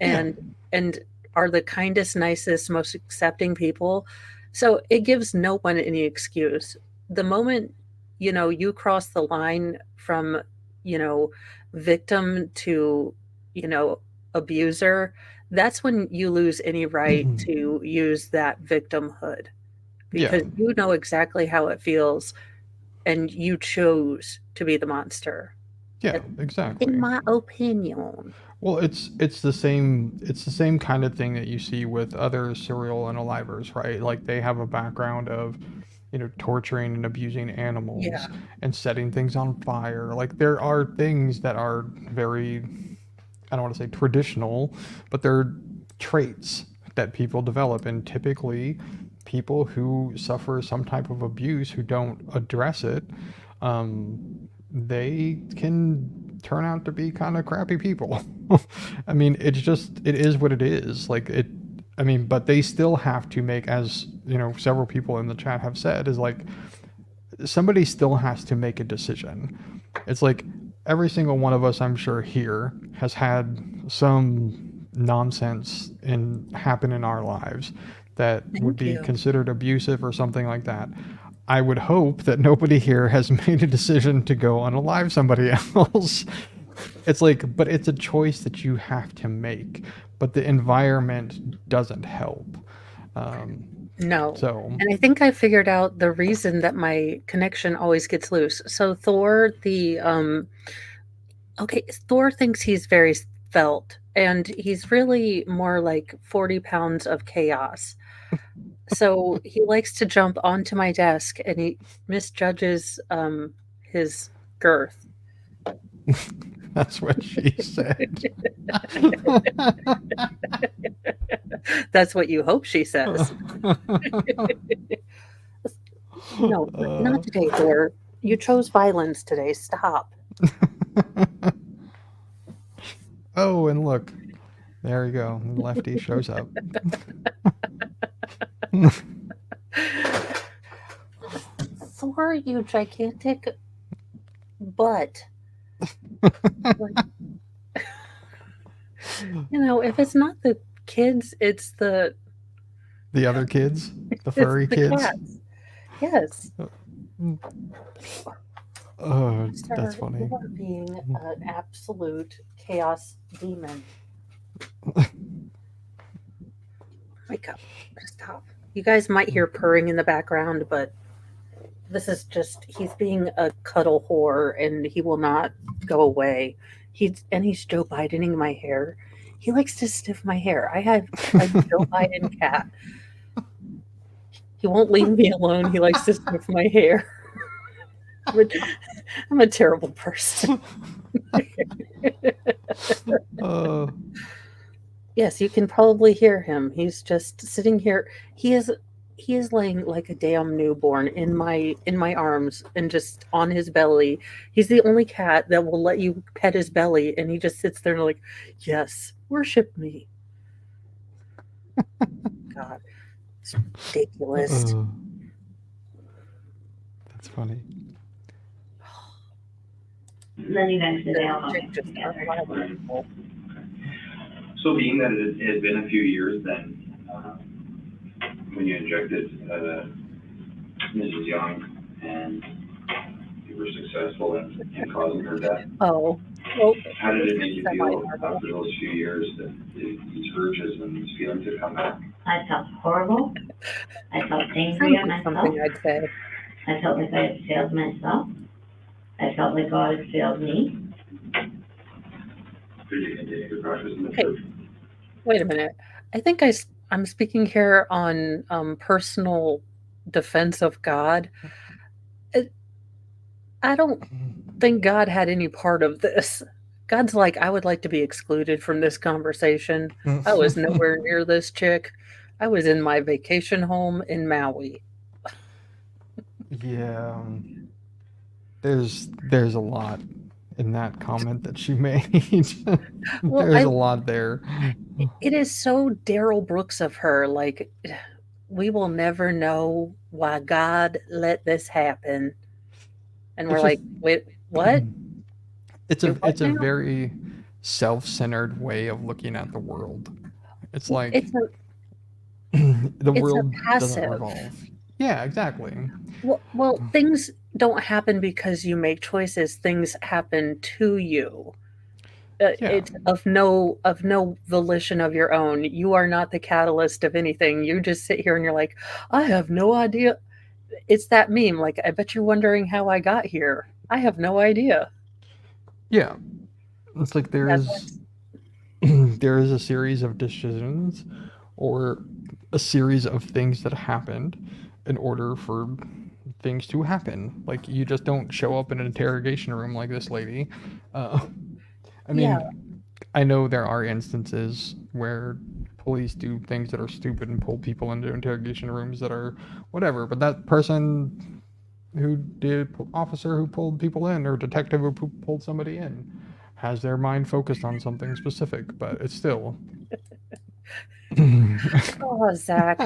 yeah, and are the kindest, nicest, most accepting people. So it gives no one any excuse. The moment, you cross the line from, you know, victim to, you know, abuser, that's when you lose any right mhm, to use that victimhood, yeah, because you know exactly how it feels and you chose to be the monster. yeah, That's in exactly. my opinion. Well, it's the same kind of thing that you see with other serial unalivers, right? Like they have a background of, torturing and abusing Yeah. animals and setting things on fire. Like there are things that are very, I don't want to say traditional, but they're traits that people develop, and typically people who suffer some type of abuse who don't address it, they can turn out to be kind of crappy people. I mean, it is what it is. Like it, I mean, but they still have to make, as several people in the chat have said, is like somebody still has to make a decision. It's like every single one of us, I'm sure, here has had some nonsense happen in our lives that would Thank be you. considered abusive or something like that. I would hope that nobody here has made a decision to go unalive somebody else. It's like, but it's a choice that you have to make. But the environment doesn't help. No. So, And I think I figured out the reason that my connection always gets loose. So Thor, okay, Thor thinks he's very felt, and he's really more like 40 pounds of chaos. So he likes to jump onto my desk and he misjudges his girth. that's what she said. That's what you hope she says. No, not Uh, today, Thor. You chose violence today. Stop. oh, and look, there you go. Lefty shows up. Thor, you gigantic butt. Like, if it's not the kids, it's the The other kids, the it's furry the kids. cats. Yes. Oh, that's Sir, funny. you are being an absolute chaos demon. Wake up. Stop. You guys might hear purring in the background, but this is just, he's being a cuddle whore and he will not go away. He's Joe Bidening my hair. He likes to sniff my hair. I have a Joe Biden cat. He won't leave me alone. He likes to sniff my hair. But I'm a terrible person. Uh, Yes, you can probably hear him. He's just sitting here. He is laying like a damn newborn in my arms and just on his belly. He's the only cat that will let you pet his belly, and he just sits there and like, yes, worship me. God, it's ridiculous. that's funny. And then eventually they all got Chick mixed just together. unreliable. So being that it has been a few years then, when you injected, Mrs. Young and you were successful in causing her death, Oh, well, how did it make you feel semi-normal. after those few years that these urges and these feelings had come back? I felt horrible. I felt angry Sounds at like myself. something I'd say. I felt like I had failed myself. I felt like God had failed me. Did you continue to practice in the Okay. church? Wait a minute. I think I'm speaking here on personal defense of God. I don't think God had any part of this. God's like, I would like to be excluded from this conversation. I was nowhere near this chick. I was in my vacation home in Maui. Yeah, there's a lot in that comment that she made. Well, There's a lot there. it is so Daryl Brooks of her. Like, we will never know why God let this happen. And we're It's like, just- wait, what? It's Do a what it's a now? very self-centered way of looking at the world. It's like It's a the it's a world doesn't passive. revolve. Yeah, exactly. Well, things don't happen because you make choices. Things happen to you. Yeah. It's of no volition of your own. You are not the catalyst of anything. You just sit here and you're like, I have no idea. It's that meme. Like, I bet you're wondering how I got here. I have no idea. Yeah. It's like That's there is a series of decisions or a series of things that happened in order for things to happen. Like you just don't show up in an interrogation room like this lady. I mean, yeah. I know there are instances where police do things that are stupid and pull people into interrogation rooms that are whatever, but that person officer who pulled people in or detective who pulled somebody in has their mind focused on something specific, but it's still. Oh, Zach,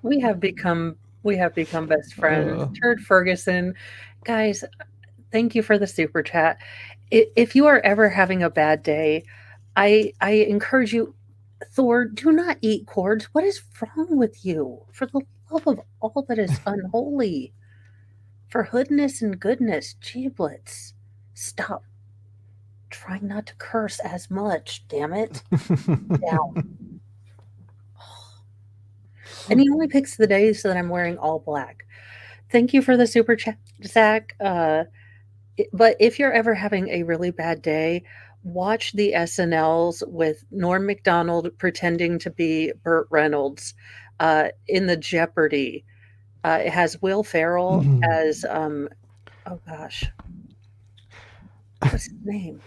we have become best friends. Turd Ferguson, guys, thank you for the super chat. If you are ever having a bad day, I encourage you, Thor, do not eat cords. What is wrong with you? For the love of all that is unholy, for hoodness and goodness, giblets, stop trying not to curse as much. Damn it, down. And he only picks the days that I'm wearing all black. Thank you for the super chat, Zach. But if you're ever having a really bad day, watch the SNLs with Norm Macdonald pretending to be Burt Reynolds in the Jeopardy. It has Will Ferrell as, oh gosh, what's his name?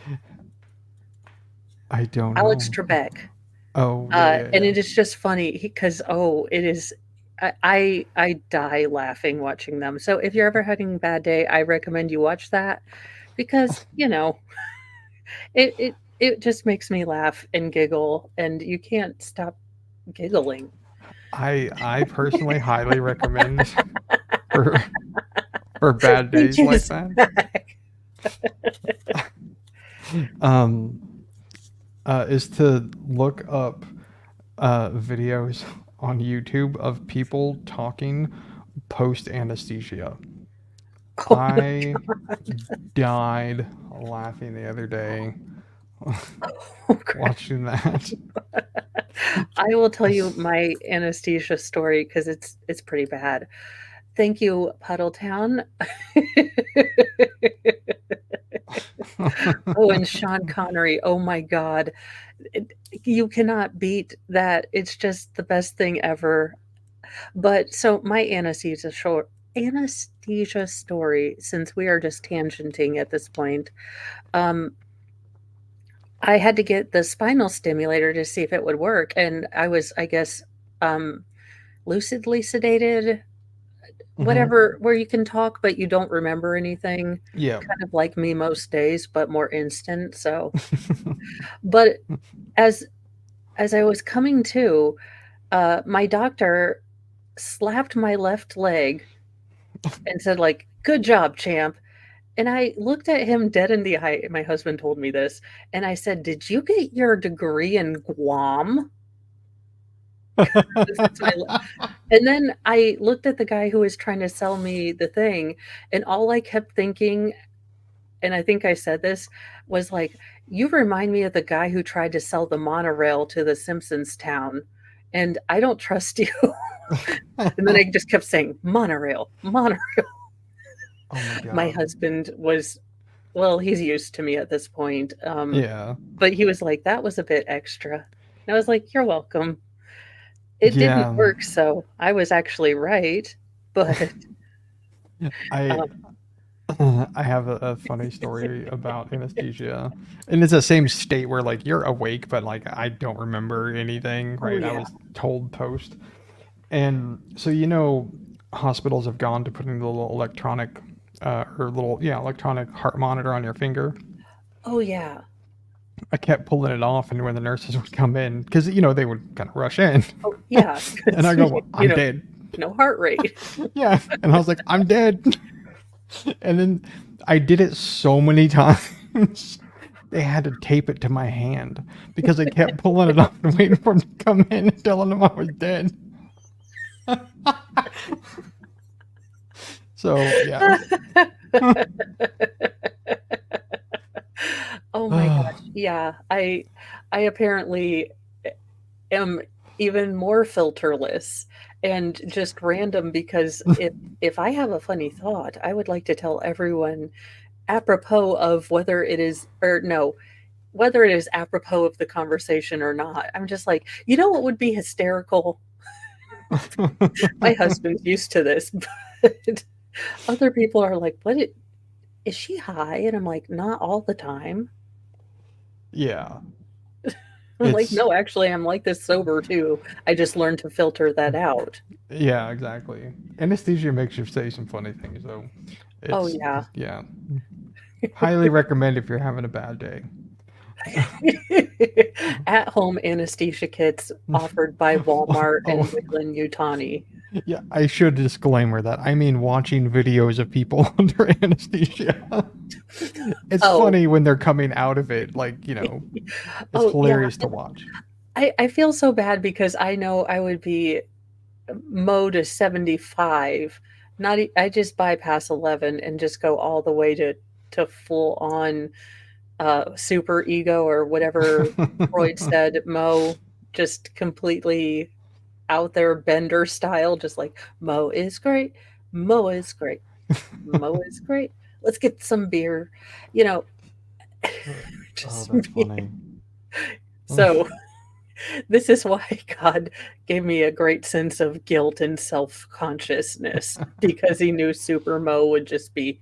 I don't Alex know. Trebek. Oh, yeah. And it is just funny because, it is. I die laughing watching them. So if you're ever having a bad day, I recommend you watch that because it just makes me laugh and giggle, and you can't stop giggling. I personally highly recommend for bad days like that. Is to look up videos on YouTube of people talking post anesthesia. Oh I died laughing the other day watching that. I will tell you my anesthesia story because it's pretty bad. Thank you, Puddletown. Oh, and Sean Connery. Oh my God. You cannot beat that. It's just the best thing ever. But so my anesthesia story, since we are just tangenting at this point, I had to get the spinal stimulator to see if it would work. And I was, I guess, lucidly sedated, whatever, where you can talk, but you don't remember anything. Yeah. Kind of like me most days, but more instant. So, but as I was coming to, my doctor slapped my left leg and said, like, good job, champ. And I looked at him dead in the eye. My husband told me this, and I said, "Did you get your degree in Guam?" That's my and then I looked at the guy who was trying to sell me the thing, and all I kept thinking, and I think I said this, was like, "You remind me of the guy who tried to sell the monorail to the Simpsons town, and I don't trust you." And then I just kept saying, "Monorail, monorail." Oh my My god. husband was well, he's used to me at this point, Yeah. but he was like, "That was a bit extra." And I was like, "You're welcome." It didn't Yeah. work, so I was actually right, but, I um I have a funny story about anesthesia. And it's the same state where like you're awake, but like I don't remember anything, Oh, right? I yeah. was told toast. And so hospitals have gone to putting the little electronic electronic heart monitor on your finger. Oh, yeah. I kept pulling it off, and when the nurses would come in, because they would kind of rush in, Oh, yeah, and I 'cause, go, well, you I'm know, dead. no heart rate. Yeah, and I was like, I'm dead. And then I did it so many times, they had to tape it to my hand because I kept pulling it off and waiting for him to come in and telling him I was dead. So yeah. Oh my gosh, yeah, I apparently am even more filterless and just random because if I have a funny thought, I would like to tell everyone apropos of whether it is or no, whether it is apropos of the conversation or not. I'm just like, "You know what would be hysterical?" My husband's used to this, but other people are like, is she high?" And I'm like, "Not all the time." Yeah. I'm like, It's "No, actually, I'm like this sober too. I just learned to filter that out." Yeah, exactly. Anesthesia makes you say some funny things though. Oh, It's yeah. yeah. Highly recommend if you're having a bad day. At-home anesthesia kits offered by Walmart and Oh, Wicklin-Yutani. yeah, I should disclaimer that. I mean watching videos of people under anesthesia. It's Oh, funny when they're coming out of it, like, it's oh, yeah. hilarious to watch. I feel so bad because I know I would be mode to 75. I just bypass 11 and just go all the way to full on super ego or whatever Freud said, Mo, just completely out there bender style, just like Mo is great, Mo is great, Mo is great. Let's get some beer, you know. Oh, Just that's funny. so this is why God gave me a great sense of guilt and self-consciousness because he knew Super Mo would just be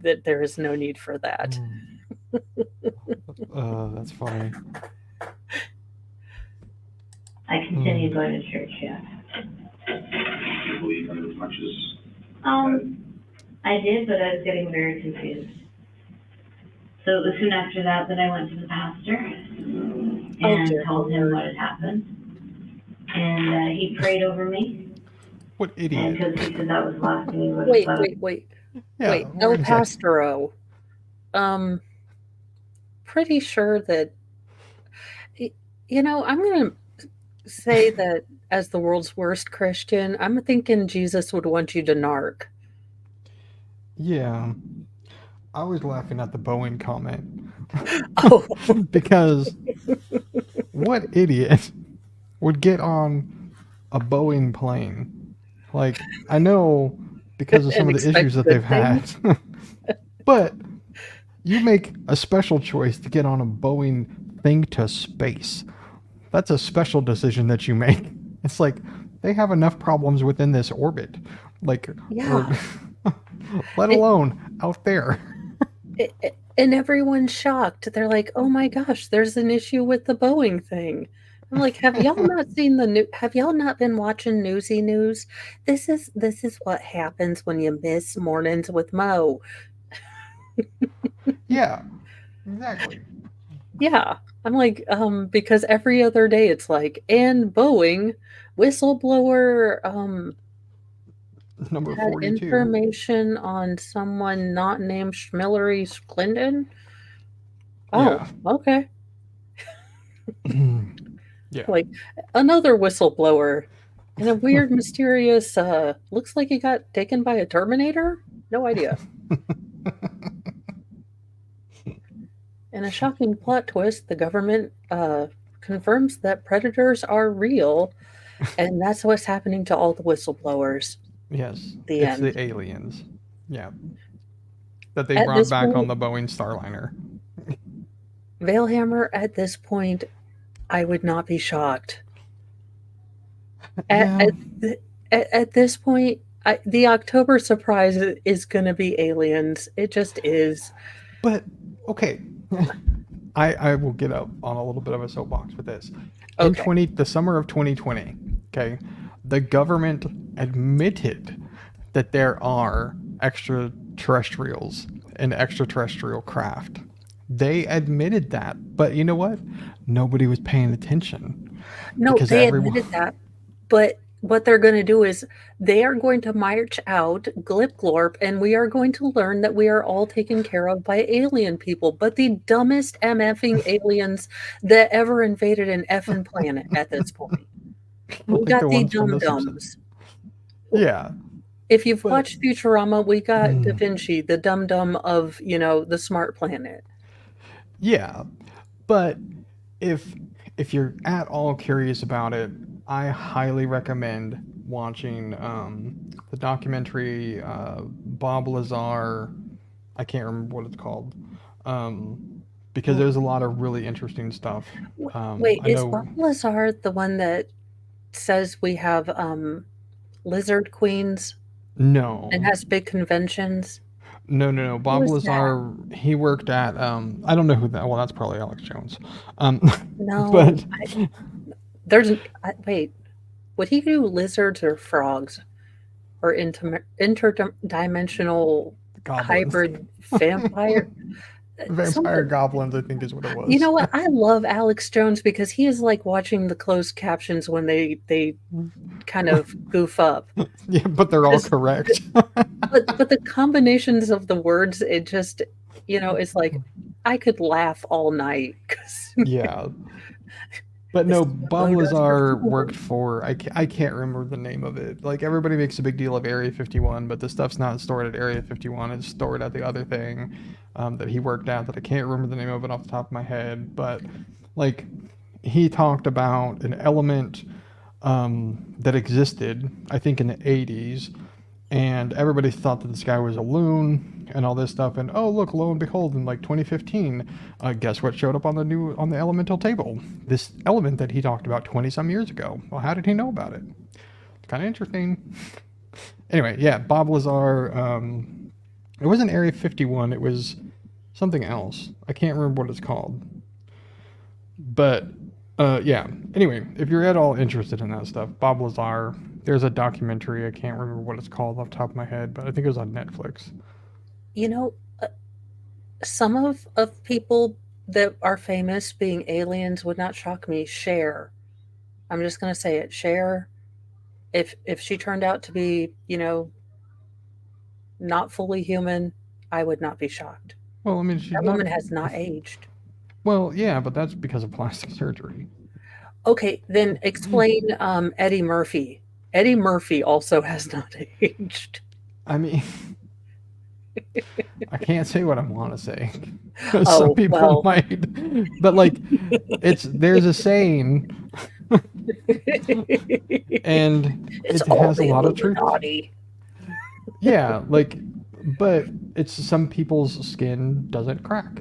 that there is no need for that. That's funny. I continue going to church, yeah. Do you believe in it as much as I did, but I was getting very confused. So it was soon after that that I went to the pastor Oh, and dear told him Lord. what had happened. And he prayed over me, What and idiot. because he said that was the last thing he would have Wait, thought. wait. Yeah, Wait, El wait a second. Pastoro. Pretty sure that I'm gonna say that as the world's worst Christian, I'm thinking Jesus would want you to narc. Yeah. I was laughing at the Boeing comment. Oh, Because what idiot would get on a Boeing plane? Like, I know because of some and of the expect issues that good they've had. things. But you make a special choice to get on a Boeing thing to space. That's a special decision that you make. It's like they have enough problems within this orbit. Like, Yeah. let It- alone out there. And everyone's shocked. They're like, "Oh my gosh, there's an issue with the Boeing thing." I'm like, "Have y'all not seen the new? Have y'all not been watching Newsy News? This is what happens when you miss mornings with Mo." Yeah, exactly. Yeah. I'm like, because every other day it's like, and Boeing whistleblower Number Had 42. information on someone not named Schmillery Clinton? Yeah. Oh, okay. Yeah. Like another whistleblower and a weird, mysterious, looks like he got taken by a Terminator? No idea. In a shocking plot twist, the government confirms that predators are real, and that's what's happening to all the whistleblowers. Yes. The It's end. the aliens. Yeah. That they At brought this back on point, the Boeing Starliner. Veilhammer, at this point, I would not be shocked. At, Yeah. at this point, the October surprise is going to be aliens. It just is. But okay. I will get up on a little bit of a soapbox with this. In Okay. the summer of 2020, okay, the government admitted that there are extraterrestrials and extraterrestrial craft. They admitted that, but you know what? Nobody was paying attention No, because they everyone. admitted that. But what they're going to do is they are going to march out glip glorp, and we are going to learn that we are all taken care of by alien people, but the dumbest MFing aliens that ever invaded an effing planet at this point. We Like got the the ones from dum The Simpsons. dums. Yeah, If you've but watched Futurama, we got Da mm, Vinci, the dum dum of, the smart planet. yeah, but if you're at all curious about it, I highly recommend watching the documentary Bob Lazar. I can't remember what it's called, because there's a lot of really interesting stuff. Wait, I is know. Bob Lazar the one that says we have lizard queens and No, has big conventions? no. Who Bob is that? Lazar. He worked at. I don't know who that. Well, that's probably Alex Jones. Um, No, but wait, would he do lizards or frogs or interdimensional goblins, hybrid vampire? vampire Something. goblins, I think is what it You was. know what? I love Alex Jones because he is like watching the closed captions when they kind of goof up. Yeah, but they're all Just correct. but the combinations of the words, it just, it's like I could laugh all night because Yeah, but this no, is Bob low dust for Lazar food. worked for. I can't remember the name of it. Like everybody makes a big deal of Area 51, but the stuff's not stored at Area 51. It's stored at the other thing that he worked at that I can't remember the name of it off the top of my head. But like he talked about an element that existed, I think, in the 80s, and everybody thought that this guy was a loon and all this stuff. And oh, look, lo and behold, in like 2015, guess what showed up on the elemental table? This element that he talked about 20 some years ago. Well, how did he know about it? It's kind of interesting. Anyway, yeah, Bob Lazar. It wasn't Area 51. It was something else. I can't remember what it's called. But yeah. Anyway, if you're at all interested in that stuff, Bob Lazar. There's a documentary. I can't remember what it's called off the top of my head, but I think it was on Netflix. You know, some of people that are famous being aliens would not shock me. Cher. I'm just gonna say it. Cher. If she turned out to be, not fully human, I would not be shocked. Well, I mean, she's That not. woman has not aged. Well, yeah, but that's because of plastic surgery. Okay, then explain Eddie Murphy. Eddie Murphy also has not aged. I mean, I can't say what I want to say. Some Oh, people well. might, but like, there's a saying, and It's it all has a the lot of truth. Illuminati. Yeah, like, but it's some people's skin doesn't crack,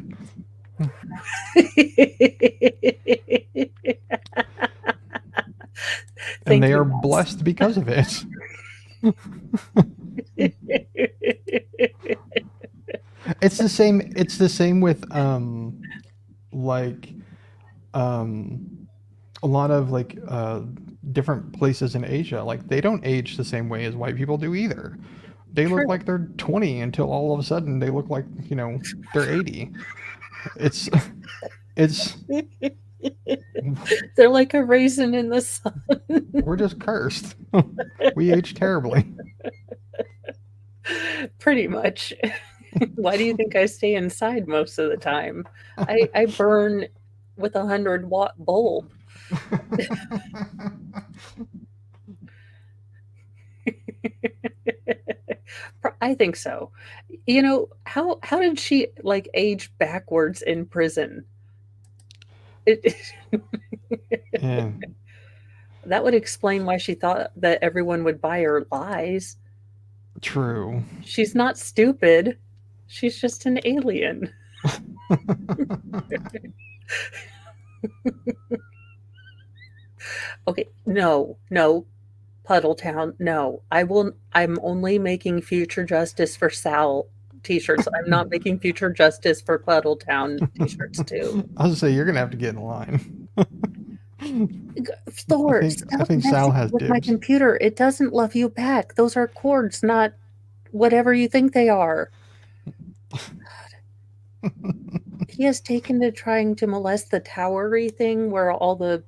and Thank they you, are Wes. blessed because of it. It's the same. It's the same with like a lot of like different places in Asia. Like they don't age the same way as white people do either. They look True. like they're 20 until all of a sudden they look like, they're 80. It's They're like a raisin in the sun. we're just cursed. We age terribly. Pretty much. Why do you think I stay inside most of the time? I burn with 100-watt bulb. I think so. You know, how did she like age backwards in prison? It, Yeah, that would explain why she thought that everyone would buy her lies. true. She's not stupid. She's just an alien. Okay, no, Puddletown, no. I'm only making Future Justice for Sal t-shirts. I'm not making Future Justice for Puddletown t-shirts too. I was gonna say you're gonna have to get in line. Thor, I stop think Sal messing has with my dibs. computer. It doesn't love you back. Those are cords, not whatever you think they are. He has taken to trying to molest the towery thing where all the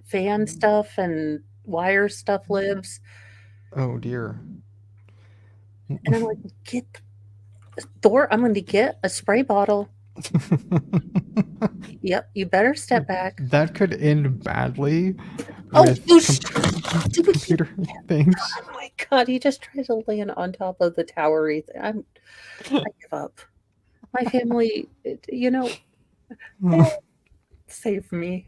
fan stuff and wire stuff lives. Oh dear. And I'm like, get Thor, I'm going to get a spray bottle. Yep, you better step back. That could end badly Oh, with you computer things. Oh my god, he just tried to land on top of the towery thing. I give up. My family, you know, they don't save me.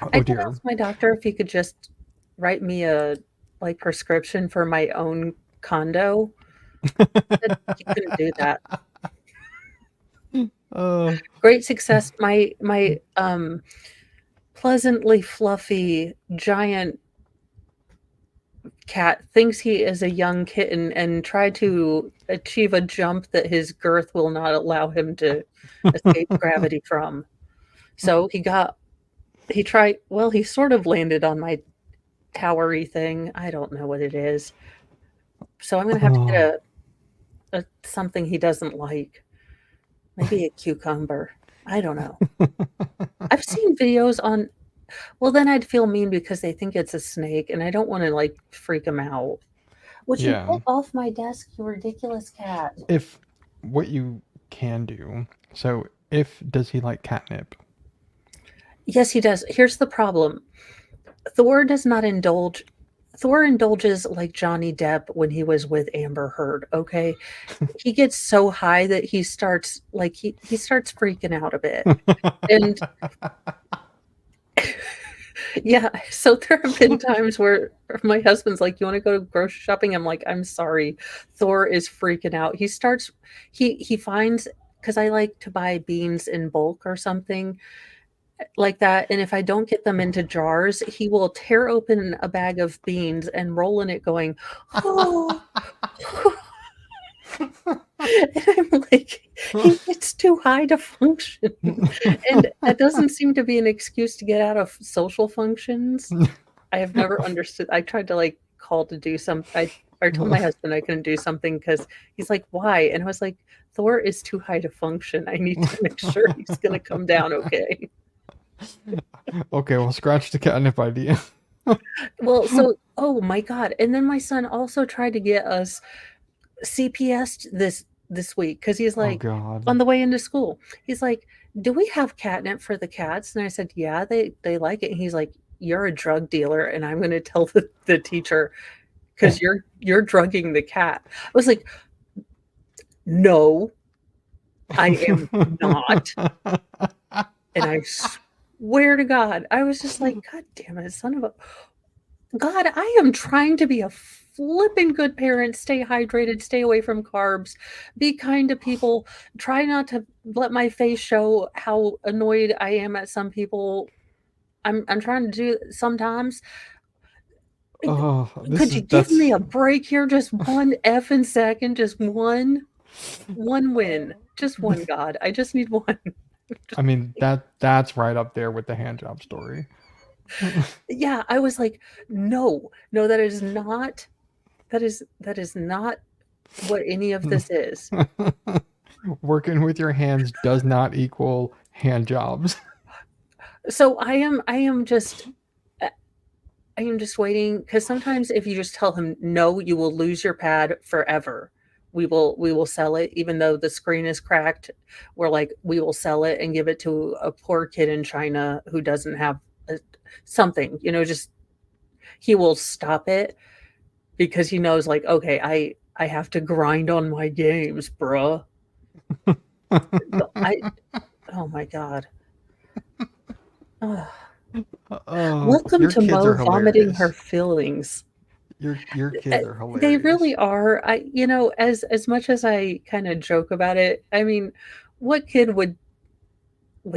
I Oh did dear. ask my doctor if he could just write me a like prescription for my own condo. But he couldn't do that. Great success. My pleasantly fluffy giant cat thinks he is a young kitten and tried to achieve a jump that his girth will not allow him to escape gravity from. So he sort of landed on my towery thing. I don't know what it is. So I'm gonna have to get a something he doesn't like. Maybe a cucumber. I don't know. I've seen videos on. Well, then I'd feel mean because they think it's a snake, and I don't want to like freak them out. Would you Yeah. get off my desk, you ridiculous cat? If what you can do, so does he like catnip? Yes, he does. Here's the problem. Thor does not indulge. Thor indulges like Johnny Depp when he was with Amber Heard, okay? He gets so high that he starts like he starts freaking out a bit. And yeah, so there have been times where my husband's like, "You want to go grocery shopping?" I'm like, "I'm sorry." Thor is freaking out. He finds because I like to buy beans in bulk or something like that, and if I don't get them into jars, he will tear open a bag of beans and roll in it going, "Oh." And I'm like, it's too high to function. And that doesn't seem to be an excuse to get out of social functions. I have never understood. I tried to like call to do something. I told my husband I couldn't do something because he's like, why? And I was like, Thor is too high to function. I need to make sure he's going to come down okay. Okay, well, scratch the catnip idea. Well, so, oh my God. And then my son also tried to get us CPS this week because he's Oh like, God. on the way into school, he's like, do we have catnip for the cats? And I said, yeah, they like it. And he's like, you're a drug dealer, and I'm going to tell the teacher because you're drugging the cat. I was like, no, I am not. And I swear to God, I was just like, God damn it, son of a God, I am trying to be a flipping good parent, stay hydrated, stay away from carbs, be kind to people, try not to let my face show how annoyed I am at some people. I'm trying to do sometimes. Oh, Could you give me a break here? Just one effing second, just one win. Just one, God. I just need one. I mean, that's right up there with the hand job story. Yeah, I was like, no, that is not what any of this is. Working with your hands does not equal hand jobs. So I am just I am just waiting because sometimes if you just tell him no, you will lose your pad forever. We will sell it even though the screen is cracked. We're like, we will sell it and give it to a poor kid in China who doesn't have something, just he will stop it because he knows like, okay, I have to grind on my games, bruh. I Oh my god. Ugh. Welcome Your to kids are Mo vomiting her hilarious. feelings. Your kids are They hilarious. really are. As much as I kind of joke about it, I mean, what kid would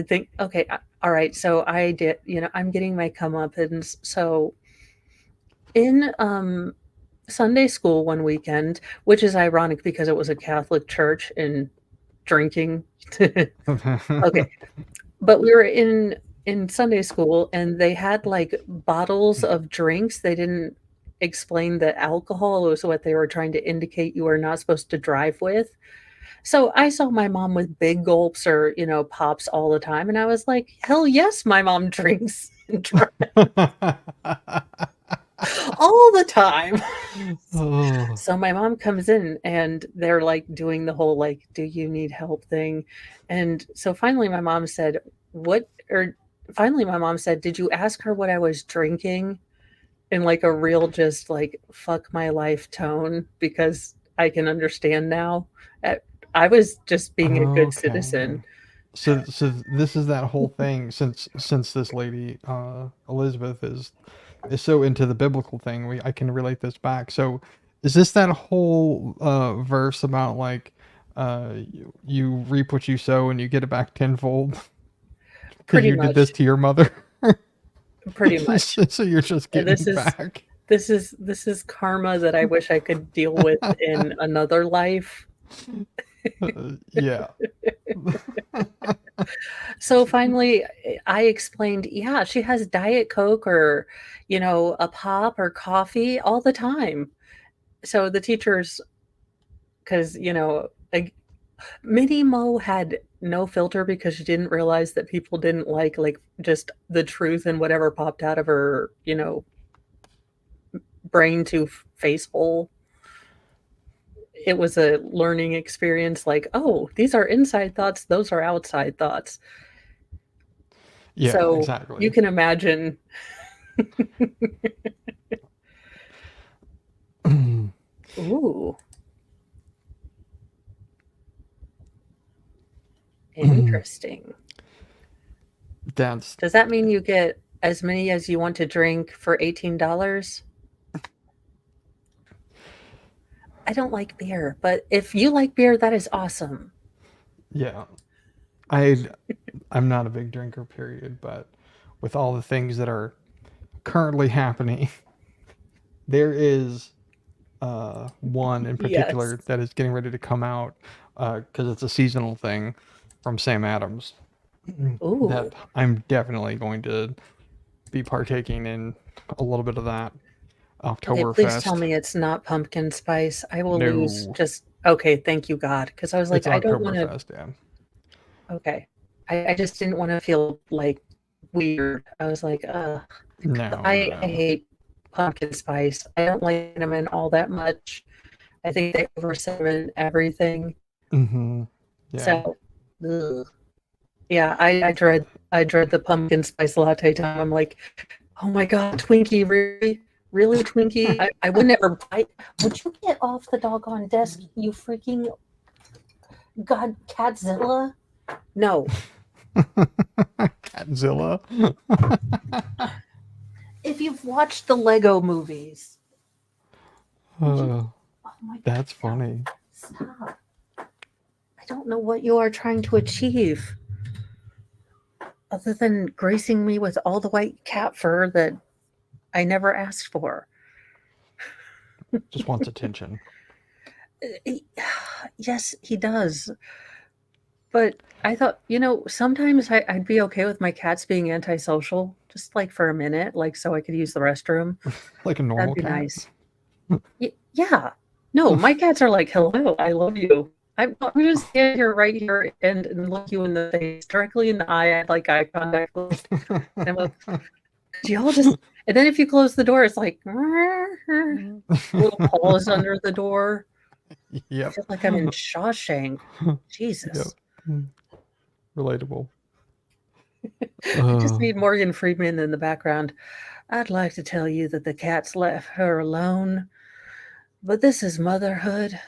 think, okay, all right, so I did, I'm getting my comeuppance. So in Sunday school one weekend, which is ironic because it was a Catholic church and drinking. Okay, but we were in Sunday school and they had like bottles of drinks. They didn't explain that alcohol was what they were trying to indicate you are not supposed to drive with. So I saw my mom with big gulps or, pops all the time. And I was like, hell yes, my mom drinks and drives all the time. Oh. So my mom comes in and they're like doing the whole like, do you need help thing? And so finally my mom said, did you ask her what I was drinking? In like a real just like fuck my life tone because I can understand now. I was just being a good Okay. citizen. So this is that whole thing since this lady Elizabeth is so into the biblical thing. I can relate this back. So is this that whole verse about like you reap what you sow and you get it back tenfold because Pretty you did this much. to your mother? Pretty much. So you're just And getting back. this is karma that I wish I could deal with in another life. Yeah. So finally I explained, yeah, she has Diet Coke or, a pop or coffee all the time. So the teachers, because, Minnie Mo had no filter because she didn't realize that people didn't like just the truth and whatever popped out of her, brain to face hole. It was a learning experience like, oh, these are inside thoughts, those are outside thoughts. Yeah, So exactly. you can imagine. Ooh. Interesting. That's Does that mean you get as many as you want to drink for $18? I don't like beer, but if you like beer, that is awesome. yeah. I'm not a big drinker, period, but with all the things that are currently happening, there is one in particular Yes. that is getting ready to come out because it's a seasonal thing from Sam Adams Ooh. that I'm definitely going to be partaking in a little bit of that. Okay, please tell Oktoberfest. me it's not pumpkin spice. I will lose No, just okay, thank you, God. Because I was like, it's I don't want to. Oktoberfest, yeah. Okay. I just didn't want to feel like weird. I was like, No, I no. hate pumpkin spice. I don't like cinnamon all that much. I think they over cinnamon everything. Mm-hmm. Yeah. So, ugh. Yeah, I dread the pumpkin spice latte time. I'm like, oh my God, Twinkie, really? Really, Twinkie? I would never bite. Would you get off the doggone desk, you freaking God, Catzilla? No. Catzilla. If you've watched the Lego movies. Oh my God. That's funny. Stop. I don't know what you are trying to achieve. Other than gracing me with all the white cat fur that I never asked for. Just wants attention. Yes, he does. But I thought, sometimes I'd be okay with my cats being antisocial, just like for a minute, like so I could use the restroom. Like a normal That'd be cat. nice. Yeah. No, my cats are like, hello, I love you. I'm going to stand right here and look you in the face, directly in the eye. I'd like eye contact with. I'm like, Y'all just, and then if you close the door, it's like little paws under the door. I Yep. feel like I'm in Shawshank. Yep. Jesus. Relatable. I just need Morgan Freeman in the background. I'd like to tell you that the cats left her alone, but this is motherhood,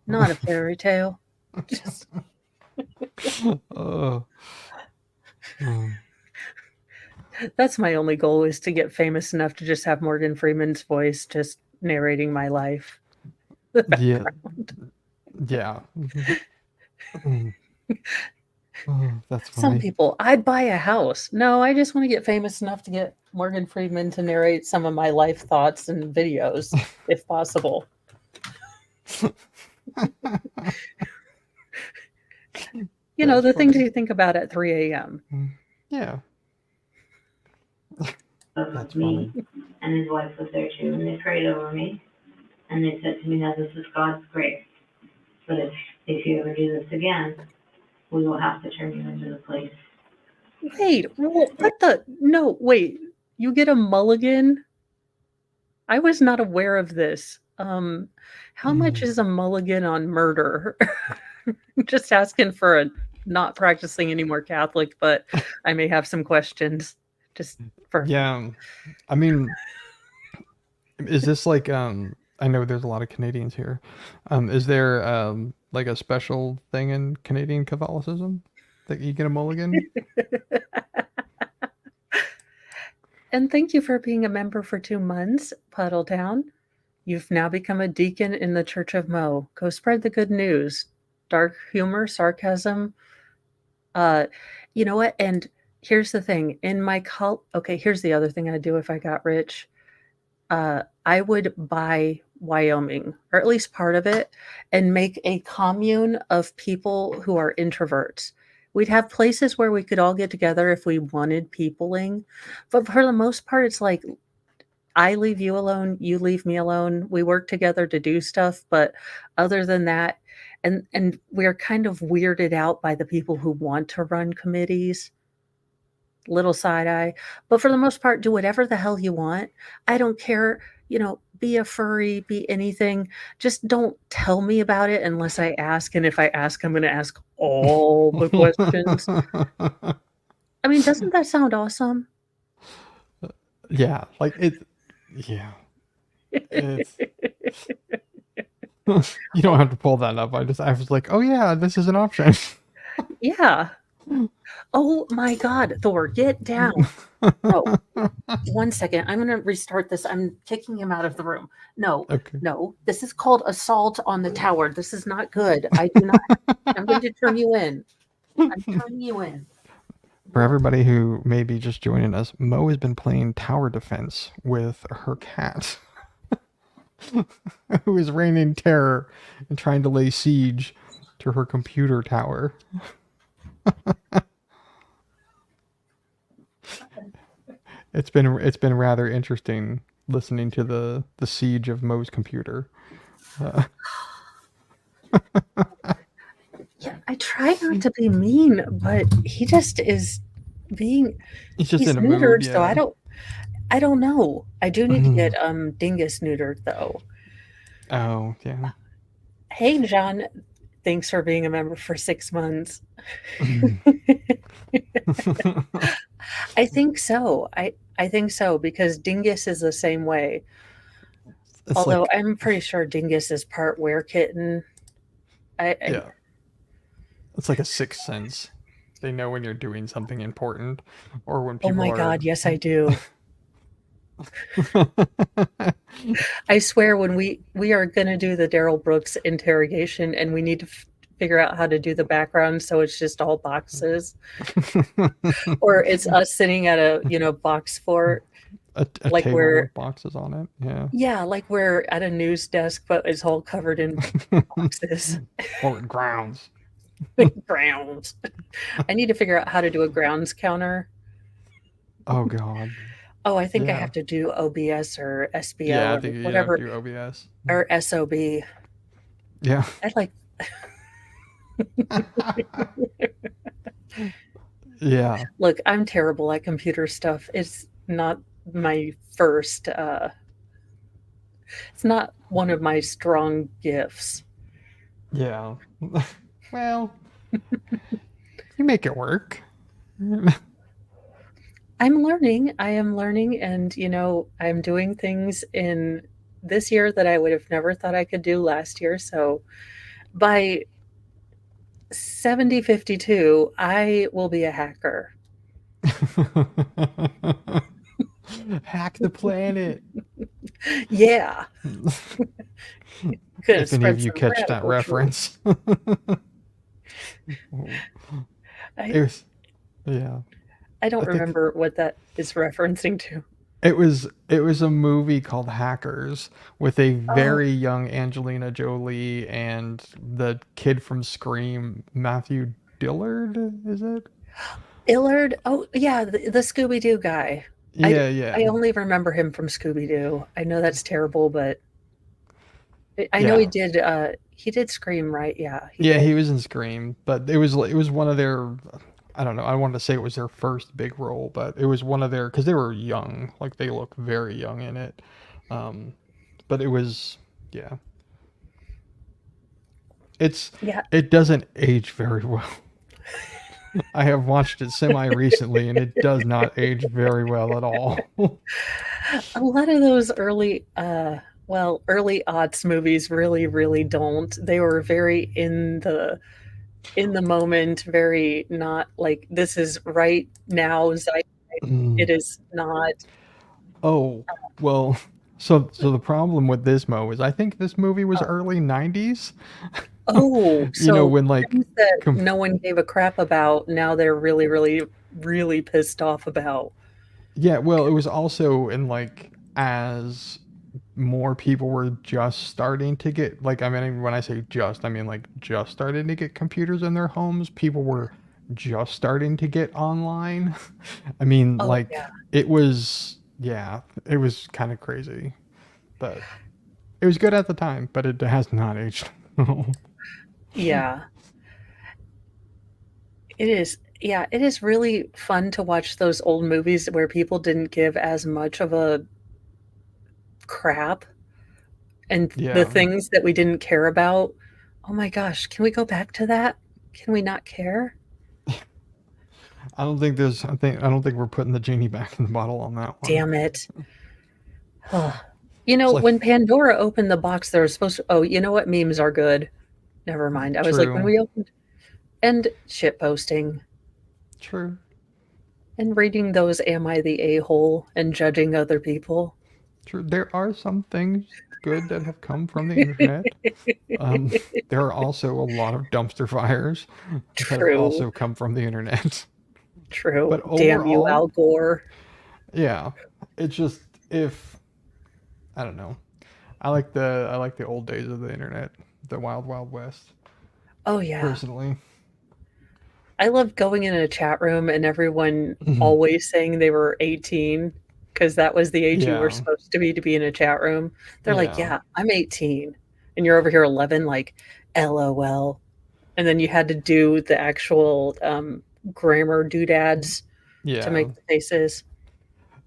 not a fairy tale. Just, Uh, mm, that's my only goal, is to get famous enough to just have Morgan Freeman's voice just narrating my life. yeah. Yeah. Mm. Oh, that's Some funny. people, I'd buy a house. No, I just want to get famous enough to get Morgan Freeman to narrate some of my life thoughts and videos, if possible. You know, the things you think about at 3 a.m. Yeah. Both That's with me funny. and his wife was there too, and they prayed over me. And they said to me, now this is God's grace. But if you ever do this again, we will have to turn you into the place. Wait, what the? No, wait. You get a mulligan? I was not aware of this. How much is a mulligan on murder? Just asking for a not practicing anymore Catholic, but I may have some questions. Just for Yeah. I mean, is this like I know there's a lot of Canadians here. Is there like a special thing in Canadian Catholicism that you get a mulligan? And thank you for being a member for 2 months, Puddletown. You've now become a deacon in the Church of Mo. Go spread the good news. Dark humor, sarcasm. You know what? And here's the thing. In my okay, here's the other thing I'd do if I got rich. I would buy Wyoming, or at least part of it, and make a commune of people who are introverts. We'd have places where we could all get together if we wanted peopling. But for the most part, it's like, I leave you alone, you leave me alone. We work together to do stuff, but other than that, and we're kind of weirded out by the people who want to run committees. Little side eye. But for the most part, do whatever the hell you want. I don't care, be a furry, be anything. Just don't tell me about it unless I ask. And if I ask, I'm going to ask all the questions. I mean, doesn't that sound awesome? Yeah, like it. Yeah, it's. You don't have to pull that up. I was like, oh yeah, this is an option. Yeah. Oh my God, Thor, get down. No, 1 second. I'm going to restart this. I'm kicking him out of the room. No, Okay. no, this is called assault on the tower. This is not good. I do not. I'm going to turn you in. I'm turning you in. For everybody who may be just joining us, Mo has been playing tower defense with her cat, who is reigning terror and trying to lay siege to her computer tower. It's been rather interesting listening to the siege of Mo's computer. Yeah, I try not to be mean, but he just is being. He's just He's in a neutered, mood. so Yeah. I don't know. I do need to get Dingus neutered though. Oh yeah. Hey John, thanks for being a member for 6 months. I think so. I think so, because Dingus is the same way. It's Although like, I'm pretty sure Dingus is part were-kitten. yeah. It's like a sixth sense. They know when you're doing something important, or when people Oh my are. God, yes I do. I swear, when we are going to do the Daryl Brooks interrogation, and we need to figure out how to do the background so it's just all boxes, or it's us sitting at a box fort, a like table we're with boxes on it. yeah, like we're at a news desk, but it's all covered in boxes. Or grounds. Grounds. I need to figure out how to do a grounds counter. Oh God. Oh, I think I Yeah. have to do OBS or SBL Yeah, I or think you whatever, do OBS. or SOB. Yeah. I'd like. Yeah. Look, I'm terrible at computer stuff. It's not my first. It's not one of my strong gifts. Yeah. Well, you make it work. I'm learning. I am learning, and I'm doing things in this year that I would have never thought I could do last year. So by 7052, I will be a hacker. Hack the planet. Yeah. Could have If any of spread you some catch that radical truth. reference. I, It was, yeah. I I don't think remember what that is referencing to. it was a movie called Hackers with a Oh, very young Angelina Jolie and the kid from Scream, Matthew Dillard, is it? Illard. Oh, yeah, the Scooby Doo guy. I Yeah, I yeah. only remember him from Scooby Doo. I know that's terrible, but I know Yeah. he did Scream, right? Yeah, he Yeah, did. he was in Scream, but it was one of their, I don't know, I wanted to say it was their first big role, but it was one of their, because they were young, like they look very young in it. Um, but it was, yeah, it's Yeah, it doesn't age very well. I have watched it semi recently, and it does not age very well at all. a lot of those early aughts movies really, really don't. They were very in the moment, very not like this is right now. It Mm. is not. Oh, well, so the problem with this Mo is I think this movie was Oh, early 90s. oh, You know, so when like things that com- no one gave a crap about, now they're really, really, really pissed off about. yeah, well, it was also in like as more people were just starting to get, like, I mean, when I say just, I mean like just starting to get computers in their homes. People were just starting to get online. I mean, Oh, like yeah. it was, yeah, it was kind of crazy, but it was good at the time, but it has not aged. Yeah. It is. Yeah, it is really fun to watch those old movies where people didn't give as much of a crap and the Yeah. things that we didn't care about. Oh my gosh, can we go back to that? Can we not care? I don't think we're putting the genie back in the bottle on that one. Damn it. Ugh. It's like, When Pandora opened the box, there was supposed to, oh, you know what? Memes are good. Never mind. I was like, when true, we opened, and shit posting true. and reading those, am I the a hole and judging other people? True. There are some things good that have come from the internet. Um, there are also a lot of dumpster fires that have True. also come from the internet. True. But Damn you, Al overall, Gore. yeah, it's just if I don't know. I like the old days of the internet, the wild wild west. Oh, yeah. Personally, I love going in a chat room and everyone Mhm. always saying they were 18 because that was the age you were Yeah, supposed to be in a chat room. They're like, yeah, yeah, I'm 18. And you're over here 11, like, LOL. And then you had to do the actual grammar doodads to yeah. make the faces.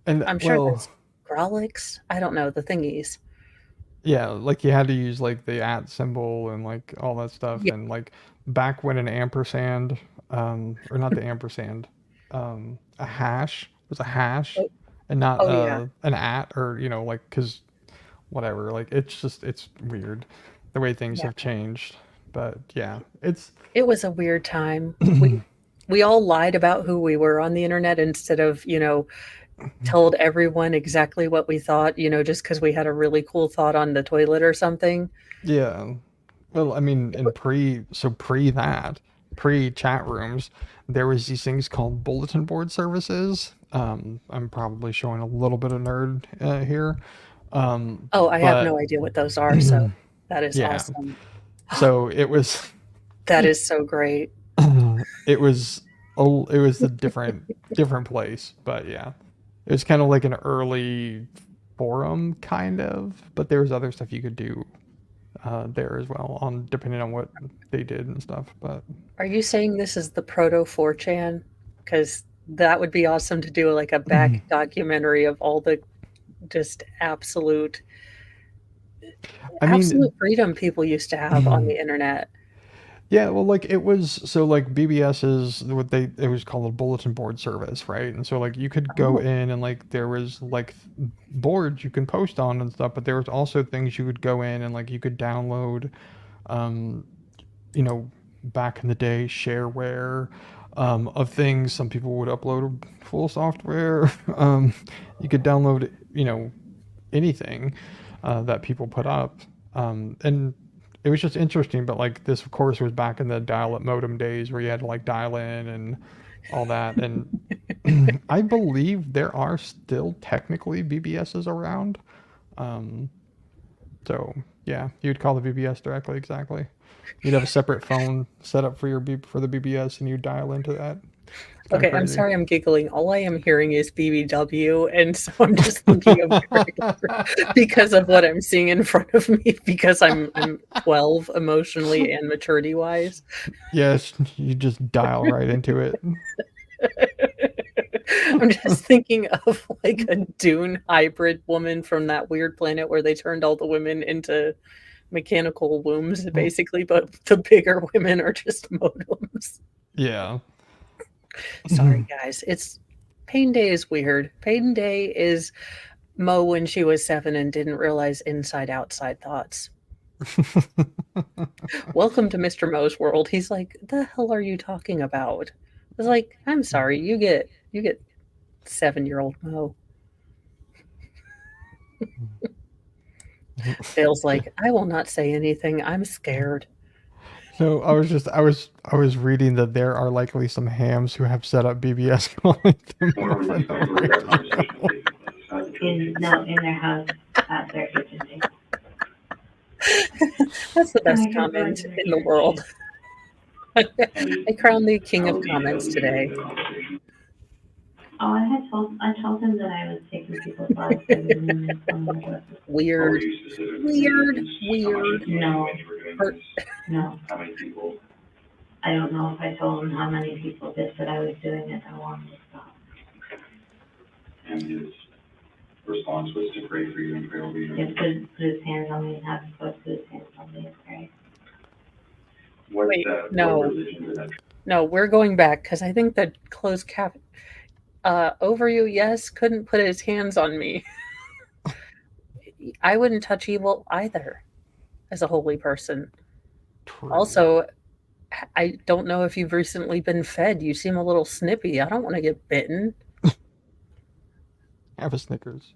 And I'm sure well, that's Grolix. I don't know, the thingies. yeah, like you had to use like the at symbol and like all that stuff. Yeah. And like back when an ampersand, or not the ampersand, a hash was a hash Oh, and not oh yeah. an at, or you know, like, because whatever, like it's just it's weird the way things Yeah. have changed. But yeah, it's It was a weird time. We all lied about who we were on the internet instead of, told everyone exactly what we thought, just because we had a really cool thought on the toilet or something. yeah. Well, I mean, in pre that, pre chat rooms, there was these things called bulletin board services. I'm probably showing a little bit of nerd here, Oh, I have but no idea what those are, so that is yeah. awesome. So it was, That is so great. it was, it was a different place, but yeah, it was kind of like an early forum kind of, but there was other stuff you could do there as well, on depending on what they did and stuff. But Are you saying this is the proto 4chan? Because That would be awesome to do like a back documentary of all the just absolute I mean, absolute freedom people used to have on the internet. yeah, well, like it was so like BBS is what it was called a bulletin board service, right? And so like you could go Oh. in and like there was like boards you can post on and stuff, but there was also things you could go in and like you could download, um, you know, back in the day, shareware, of things. Some people would upload full software. You could download, anything that people put up, and it was just interesting. But like this, of course, was back in the dial-up modem days where you had to like dial in and all that. And I believe there are still technically BBSs around. So yeah, you'd call the BBS directly. Exactly. You'd have a separate phone set up for for the BBS, and you dial into that. It's kinda Okay, I'm crazy. sorry I'm giggling. All I am hearing is BBW, and so I'm just thinking of because of what I'm seeing in front of me, because I'm 12 emotionally and maturity wise. Yes, you just dial right into it. I'm just thinking of like a Dune hybrid woman from that weird planet where they turned all the women into mechanical wombs, basically, but the bigger women are just modems. Yeah. Sorry, guys. It's Pain Day is weird. Pain Day is Mo when she was 7 and didn't realize inside outside thoughts. Welcome to Mr. Mo's world. He's like, the hell are you talking about? I was like, I'm sorry, you get 7-year-old Mo. Feels like I will not say anything. I'm scared. So I was reading that there are likely some hams who have set up BBS calling them Where over would and you over where that again. conversation take place? In their house at their kitchen table. That's the best I can comment find in the world. I crowned the king How of comments detailed today. the conversation? Oh, I told him that I was taking people's lives every morning from their dresses. What were Weird. you specifically Weird. doing? How much Weird. did you No. when you were doing Hurt. this? No, How many people? I don't know if I told him how many people did, but I was doing it. I wanted to stop. And his response was to pray for you and pray over you. He put his hands on me and have him put his hands on me. It's great. What, Wait, what no. religion did that? No, we're going back because I think that closed cap over you, yes, couldn't put his hands on me. I wouldn't touch evil either as a holy person. True. Also, I don't know if you've recently been fed. You seem a little snippy. I don't want to get bitten. Have a Snickers.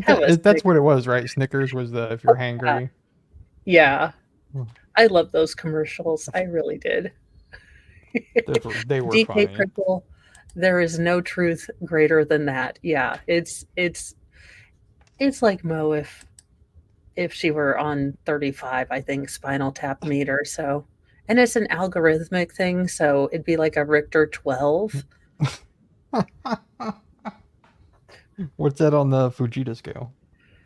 Have a That's what it was, right? Snickers was the if you're hangry. Yeah. Hmm. I love those commercials. I really did. They were DK funny. Prickle, there is no truth greater than that. Yeah, it's like Mo if she were on 35, I think, Spinal Tap meter. So, and it's an algorithmic thing, so it'd be like a Richter 12. What's that on the Fujita scale?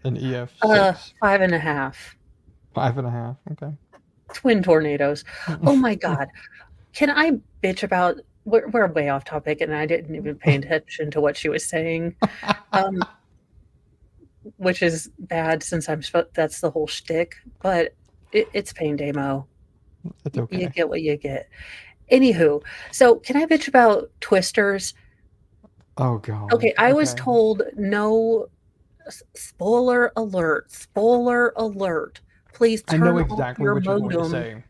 An EF 6? 5.5. 5.5. Okay. Twin tornadoes. Oh my God. Can I bitch about, we're way off topic and I didn't even pay attention to what she was saying. Which is bad since that's the whole shtick, but it's Pain Day, Mo. It's okay. You get what you get. Anywho, so can I bitch about Twisters? Oh god. Okay, I was told no. Spoiler alert! Spoiler alert! Please I turn know off exactly your what you're going to modem. say.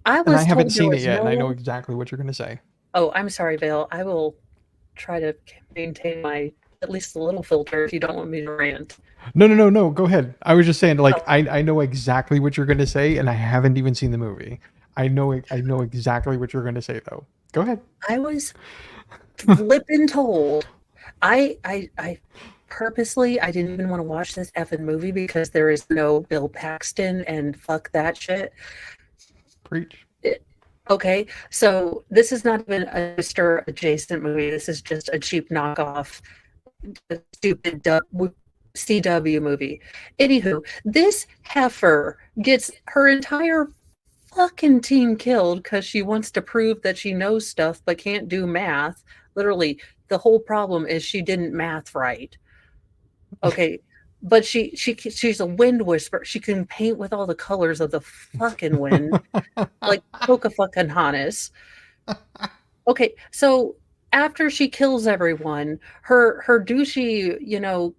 I And was I haven't told seen there it yet, was and I no- know exactly what you're going to say. Oh, I'm sorry, Vale. I will try to maintain my at least a little filter if you don't want me to rant. No. Go ahead. I was just saying, like, I know exactly what you're going to say, and I haven't even seen the movie. I know exactly what you're going to say, though. Go ahead. I was flippin' told. I purposely I didn't even want to watch this effing movie because there is no Bill Paxton and fuck that shit. Preach. Okay, so this is not even a Mr. adjacent movie. This is just a cheap knockoff, stupid CW movie. Anywho, this heifer gets her entire fucking teen killed because she wants to prove that she knows stuff but can't do math. Literally, the whole problem is she didn't math right. Okay, but she's a wind whisperer. She can paint with all the colors of the fucking wind, like Pocahontas. Okay, so after she kills everyone, her douchey,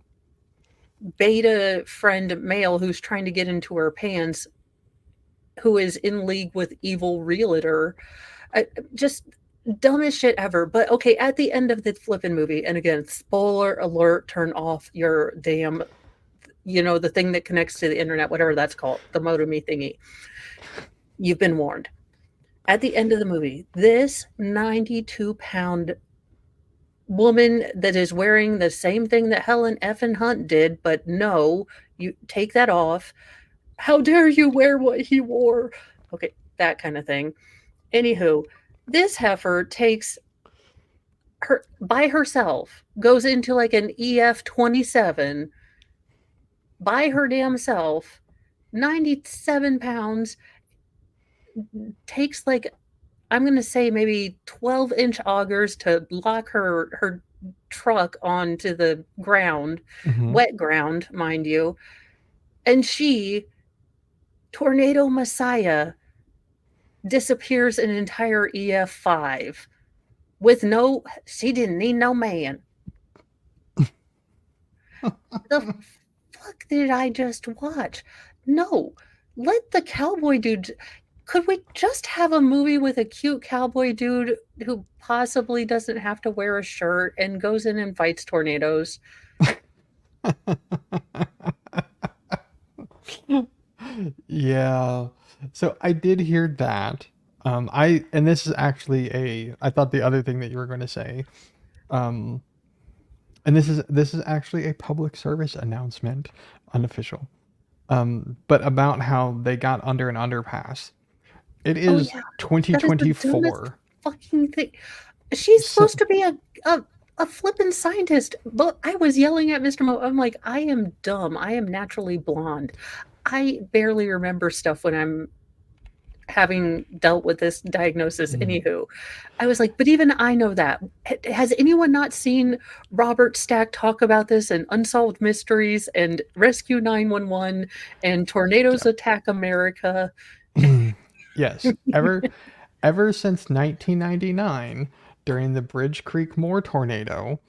beta friend male who's trying to get into her pants, who is in league with evil realtor, just dumbest shit ever. But okay, at the end of the flipping movie, and again, spoiler alert, turn off your damn, the thing that connects to the internet, whatever that's called, the modem-y thingy. You've been warned. At the end of the movie, this 92-pound woman that is wearing the same thing that Helen effing Hunt did, but no, you take that off. How dare you wear what he wore? Okay, that kind of thing. Anywho, this heifer takes her by herself, goes into like an EF-27 by her damn self, 97 pounds, takes like, I'm going to say maybe 12-inch augers to lock her truck onto the ground, wet ground, mind you. And she, Tornado Messiah, disappears an entire EF5 with she didn't need no man. The fuck did I just watch? No, let the cowboy dude. Could we just have a movie with a cute cowboy dude who possibly doesn't have to wear a shirt and goes in and fights tornadoes? Yeah. So I did hear that. And this is actually I thought the other thing that you were going to say, and this is actually a public service announcement, unofficial, but about how they got under an underpass. It is 2024. Fucking thing. She's supposed to be a flippin' scientist, but I was yelling at Mr. Mo. I'm like, I am dumb. I am naturally blonde. I barely remember stuff when I'm having dealt with this diagnosis. Anywho, I was like, but even I know that. Has anyone not seen Robert Stack talk about this in Unsolved Mysteries and Rescue 911 and Tornadoes Attack America? Yes. Ever since 1999, during the Bridge Creek Moore tornado,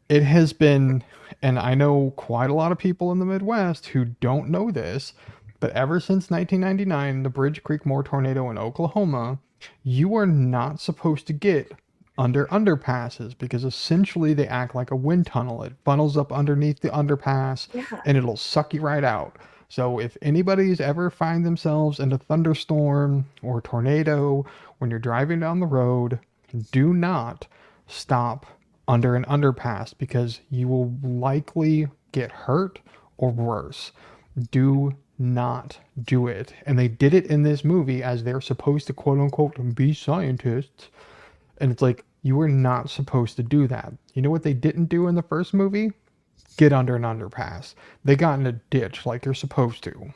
it has been, and I know quite a lot of people in the Midwest who don't know this, but ever since 1999, the Bridge Creek Moore tornado in Oklahoma, you are not supposed to get under underpasses because essentially they act like a wind tunnel. It funnels up underneath the underpass and it'll suck you right out. So if anybody's ever find themselves in a thunderstorm or tornado when you're driving down the road, do not stop under an underpass because you will likely get hurt or worse. Do not do it. And they did it in this movie as they're supposed to, quote unquote, be scientists. And it's like, you are not supposed to do that. You know what they didn't do in the first movie? Get under an underpass. They got in a ditch like they're supposed to.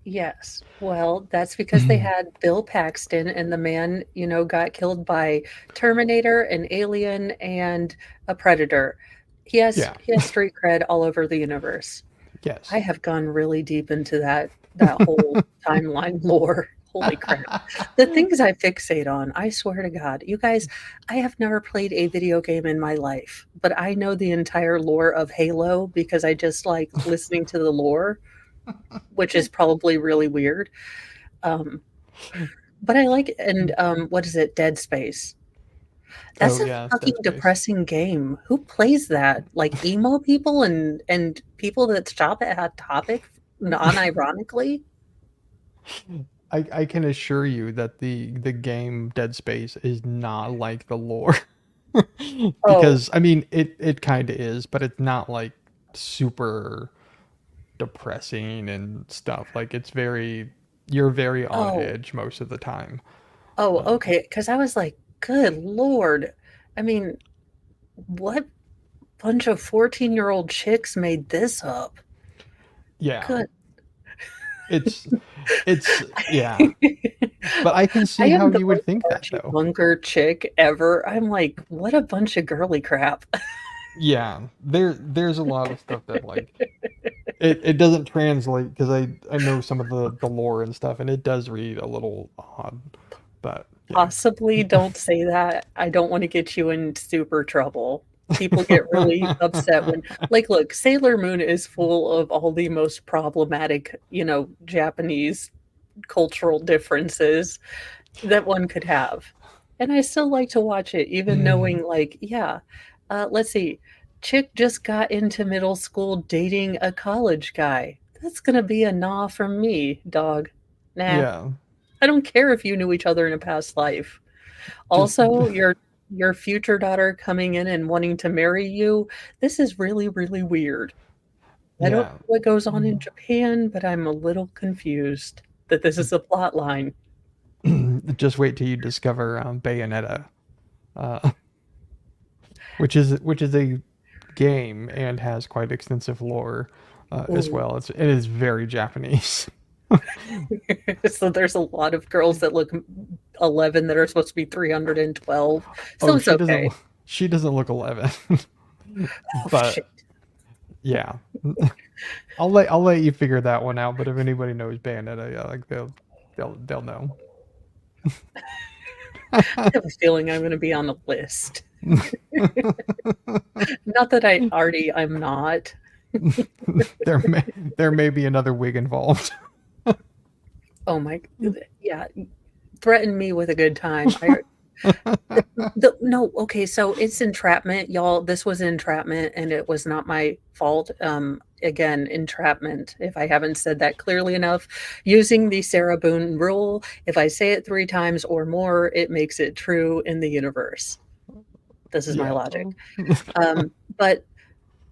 Yes. Well, that's because they had Bill Paxton, and the man, got killed by Terminator, an Alien, and a Predator. He has street cred all over the universe. Yes. I have gone really deep into that whole timeline lore. Holy crap. The things I fixate on, I swear to God. You guys, I have never played a video game in my life, but I know the entire lore of Halo because I just like listening to the lore, which is probably really weird. But I like it. And what is it? Dead Space. That's a fucking depressing game. Who plays that? Like emo people and people that shop at Hot Topic, unironically? I can assure you that the game Dead Space is not like the lore. Because I mean it kind of is, but it's not like super depressing and stuff. Like you're very on edge most of the time. Oh, okay. Because I was like, good Lord. I mean, what bunch of 14-year-old chicks made this up? Yeah. Good. It's yeah, but I can I see am how the you would most think that Archie though. Bunker chick ever. I'm like, what a bunch of girly crap. Yeah, there's a lot of stuff that like it doesn't translate because I know some of the lore and stuff, and it does read a little odd, but yeah. Possibly don't say that. I don't want to get you in super trouble. People get really upset when, like, look, Sailor Moon is full of all the most problematic, Japanese cultural differences that one could have. And I still like to watch it, even knowing, like, yeah, let's see, chick just got into middle school dating a college guy. That's gonna be a nah from me, dog. Nah. Yeah, I don't care if you knew each other in a past life. just Also, your future daughter coming in and wanting to marry you, this is really, really weird. I don't yeah. know what goes on in Japan, but I'm a little confused that this is a plot line. Just wait till you discover Bayonetta, uh, which is a game and has quite extensive lore as Ooh. well. It is very Japanese. So there's a lot of girls that look 11 that are supposed to be 312. So Oh, it's okay. she doesn't look 11. Oh, But shit. yeah, I'll let you figure that one out. But if anybody knows Bayonetta, yeah, like they'll know. I have a feeling I'm going to be on the list. Not that I'm not. there may be another wig involved. Oh my, yeah. Threaten me with a good time. No, okay, so it's entrapment, y'all. This was entrapment, and it was not my fault. Again, entrapment. If I haven't said that clearly enough, using the Sarah Boone rule, if I say it 3 times or more, it makes it true in the universe. This is my Yeah. logic. But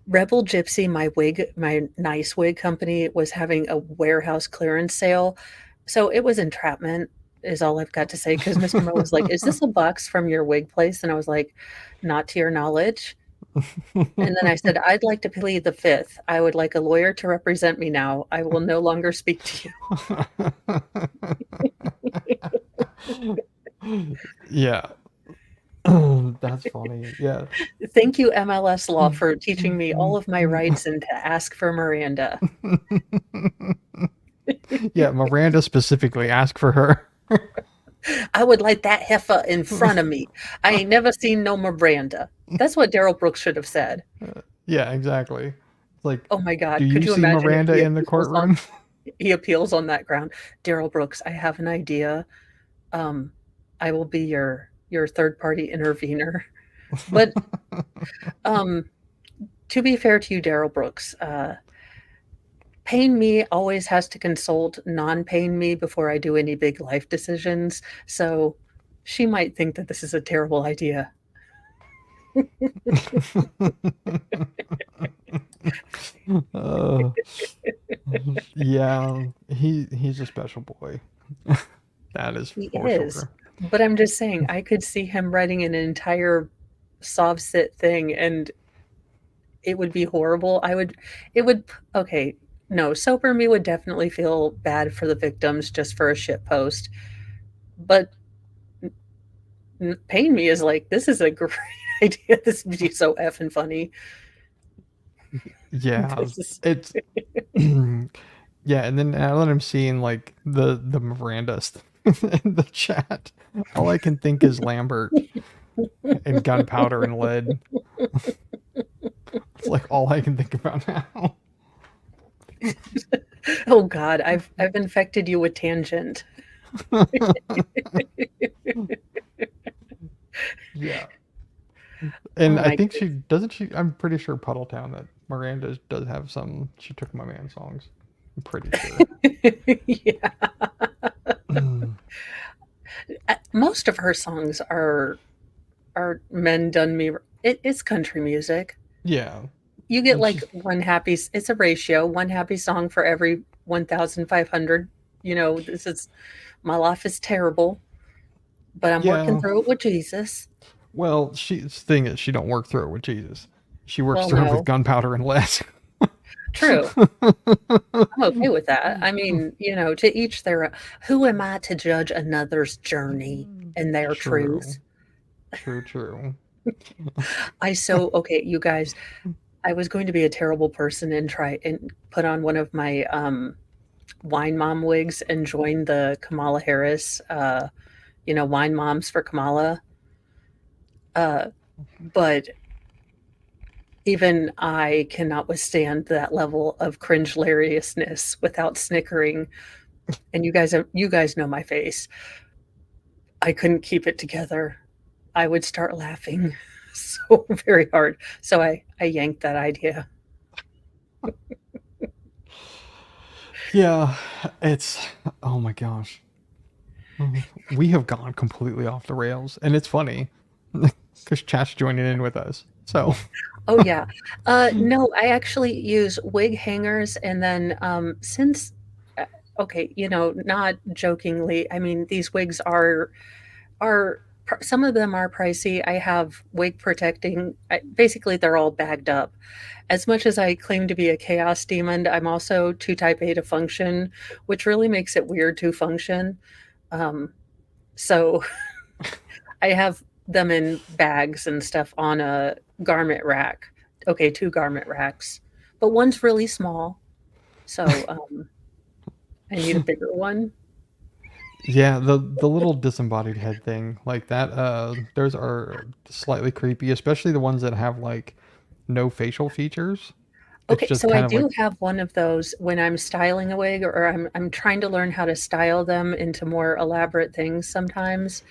Rebel Gypsy, my nice wig company, was having a warehouse clearance sale. So it was entrapment, is all I've got to say. Because Mr. Mo was like, "Is this a box from your wig place?" And I was like, "Not to your knowledge." And then I said, "I'd like to plead the fifth. I would like a lawyer to represent me now. I will no longer speak to you." Yeah. That's funny. Yeah. Thank you, MLS Law, for teaching me all of my rights and to ask for Miranda. Yeah, Miranda specifically, ask for her. I would like that heifer in front of me. I ain't never seen no Miranda. That's what Daryl Brooks should have said. Yeah, exactly. It's like, Oh my God. do Could you you see imagine if Miranda in the courtroom? he appeals on that ground? Daryl Brooks, I have an idea. I will be your third party intervener. But to be fair to you, Daryl Brooks, paying me always has to consult non-paying me before I do any big life decisions. So she might think that this is a terrible idea. Yeah, he's a special boy. That is He for is. sure. But I'm just saying, I could see him writing an entire sob sit thing and it would be horrible. Okay, no, Sober Me would definitely feel bad for the victims just for a shit post. But Paying Me is like, this is a great idea. This would be so effing funny. Yeah, This is- it's yeah, and then now that I'm seeing like the Miranda in the chat, all I can think is Lambert and gunpowder and lead. It's like all I can think about now. Oh God, I've infected you with tangent. Yeah. And Oh I my think I'm pretty sure Puddletown that Miranda does have some She Took My Man songs. I'm pretty sure. Yeah. Most of her songs are men done me. It's country music. Yeah. You get And like it's a ratio, one happy song for every 1,500. This is, my life is terrible, but I'm working through it with Jesus. Well, the thing is, she don't work through it with Jesus. She works Well, through it no. with gunpowder and lead. True. I'm okay with that. I mean, to each their who am I to judge another's journey and their True. truth? True. Okay, you guys, I was going to be a terrible person and try and put on one of my wine mom wigs and join the Kamala Harris, wine moms for Kamala. But even I cannot withstand that level of cringe hilariousness without snickering. And you guys know my face. I couldn't keep it together. I would start laughing so very hard. So I yanked that idea. Yeah, oh my gosh. We have gone completely off the rails, and it's funny because chat's joining in with us. So, Oh yeah. No, I actually use wig hangers, and then since okay, not jokingly, I mean these wigs are some of them are pricey. I have wig protecting. Basically, they're all bagged up. As much as I claim to be a chaos demon, I'm also 2 type A to function, which really makes it weird to function. So I have them in bags and stuff on a garment rack. Okay, 2 garment racks, but one's really small. So I need a bigger one. yeah, the little disembodied head thing, like that, those are slightly creepy, especially the ones that have like no facial features. It's Okay, just so I kind of like, do have one of those when I'm styling a wig, or I'm trying to learn how to style them into more elaborate things sometimes,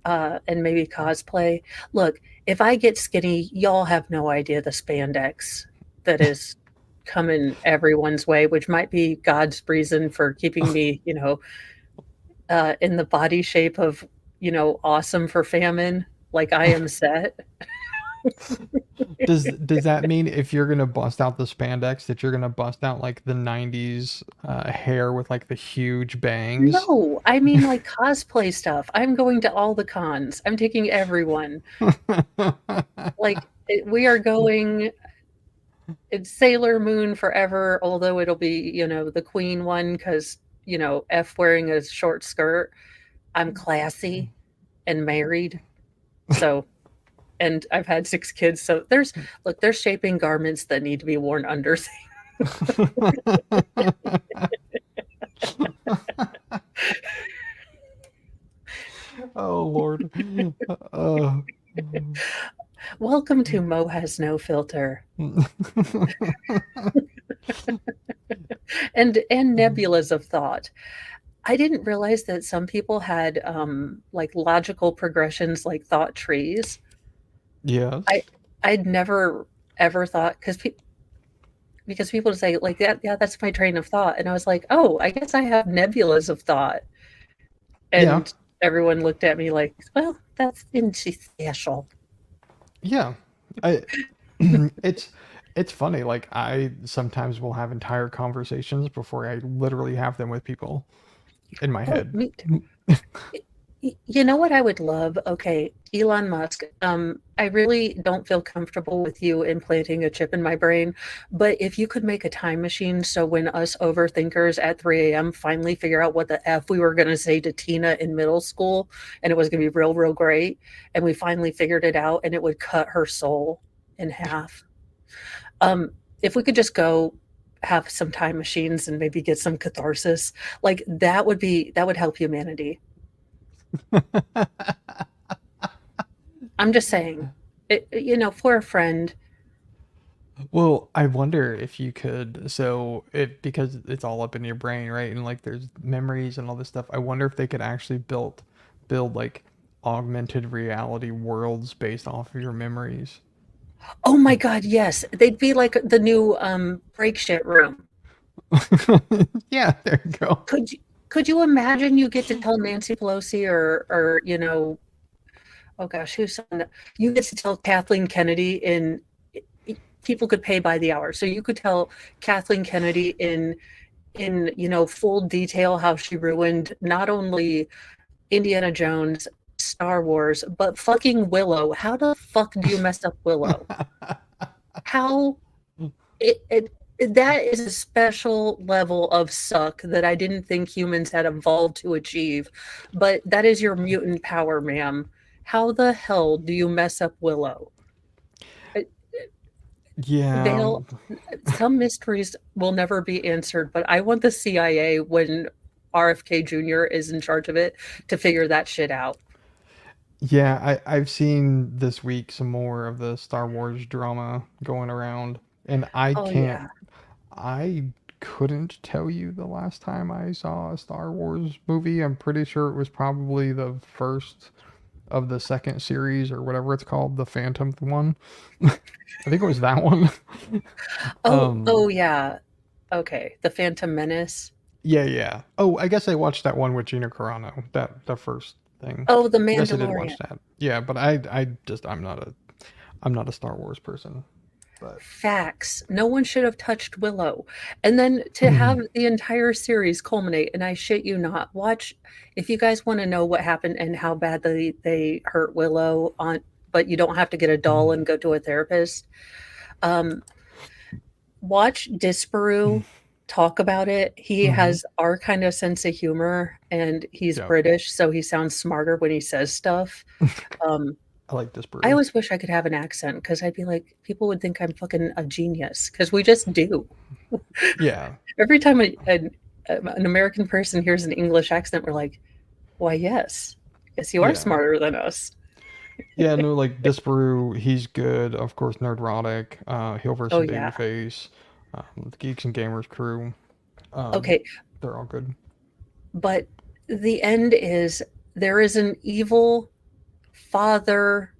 and maybe cosplay. Look, if I get skinny, y'all have no idea the spandex that is coming everyone's way, which might be God's reason for keeping me, in the body shape of, awesome for famine, like I am set. does that mean if you're gonna bust out the spandex that you're gonna bust out like the 90s hair with like the huge bangs? No, I mean like cosplay stuff. I'm going to all the cons. I'm taking everyone. Like we are going. It's Sailor Moon forever, although it'll be the Queen one because F wearing a short skirt. I'm classy and married, so and I've had 6 kids. So there's shaping garments that need to be worn under things. Oh Lord. Uh, Welcome to Mo Has No Filter and nebulas of thought. I didn't realize that some people had like logical progressions like thought trees. yes. I'd never ever thought because people say like that, yeah, that's my train of thought, and I was like, oh, I guess I have nebulas of thought, Yeah. and everyone looked at me like, well, that's special. Yeah. I it's funny, like I sometimes will have entire conversations before I literally have them with people in my Oh, head. me too. You know what I would love? Okay, Elon Musk. I really don't feel comfortable with you implanting a chip in my brain, but if you could make a time machine so when us overthinkers at 3 a.m. finally figure out what the F we were going to say to Tina in middle school, and it was going to be real, real great, and we finally figured it out, and it would cut her soul in half. If we could just go have some time machines and maybe get some catharsis, like that would help humanity. I'm just saying, for a friend. Well, I wonder if you could, so it because it's all up in your brain, right? And like there's memories and all this stuff. I wonder if they could actually build like augmented reality worlds based off of your memories. Oh my God, yes, they'd be like the new break shit room. Yeah, there you go. Could you imagine you get to tell Nancy Pelosi or oh gosh, you get to tell Kathleen Kennedy in people could pay by the hour. So you could tell Kathleen Kennedy in full detail how she ruined not only Indiana Jones, Star Wars, but fucking Willow. How the fuck do you mess up Willow? How That is a special level of suck that I didn't think humans had evolved to achieve. But that is your mutant power, ma'am. How the hell do you mess up Willow? Uh, Yeah. They'll some mysteries will never be answered, but I want the CIA, when RFK Jr. is in charge of it, to figure that shit out. Yeah, I've seen this week some more of the Star Wars drama going around, and Oh yeah. I couldn't tell you the last time I saw a Star Wars movie. I'm pretty sure it was probably the first of the second series or whatever it's called, the Phantom one. I think it was that one. Oh yeah. Okay. The Phantom Menace. Yeah, yeah. Oh, I guess I watched that one with Gina Carano. That the first thing. Oh, The I guess I did watch Mandalorian. that. Yeah, but I'm not a Star Wars person. But Facts. No one should have touched Willow. And then to have the entire series culminate, and I shit you not, watch, if you guys want to know what happened and how badly they hurt Willow on, but you don't have to get a doll and go to a therapist. Watch Disparu talk about it. He has our kind of sense of humor, and he's Yeah. British, so he sounds smarter when he says stuff. I like this brew. I always wish I could have an accent, because I'd be like, people would think I'm fucking a genius, because we just do. Yeah. Every time an American person hears an English accent, we're like, why, yes, you are Yeah. smarter than us. Yeah, no, like Disparu, he's good. Of course, Nerdrotic, Heel vs. Oh, yeah. Babyface, the Geeks and Gamers crew. Okay, They're all good. but the end is there is an evil father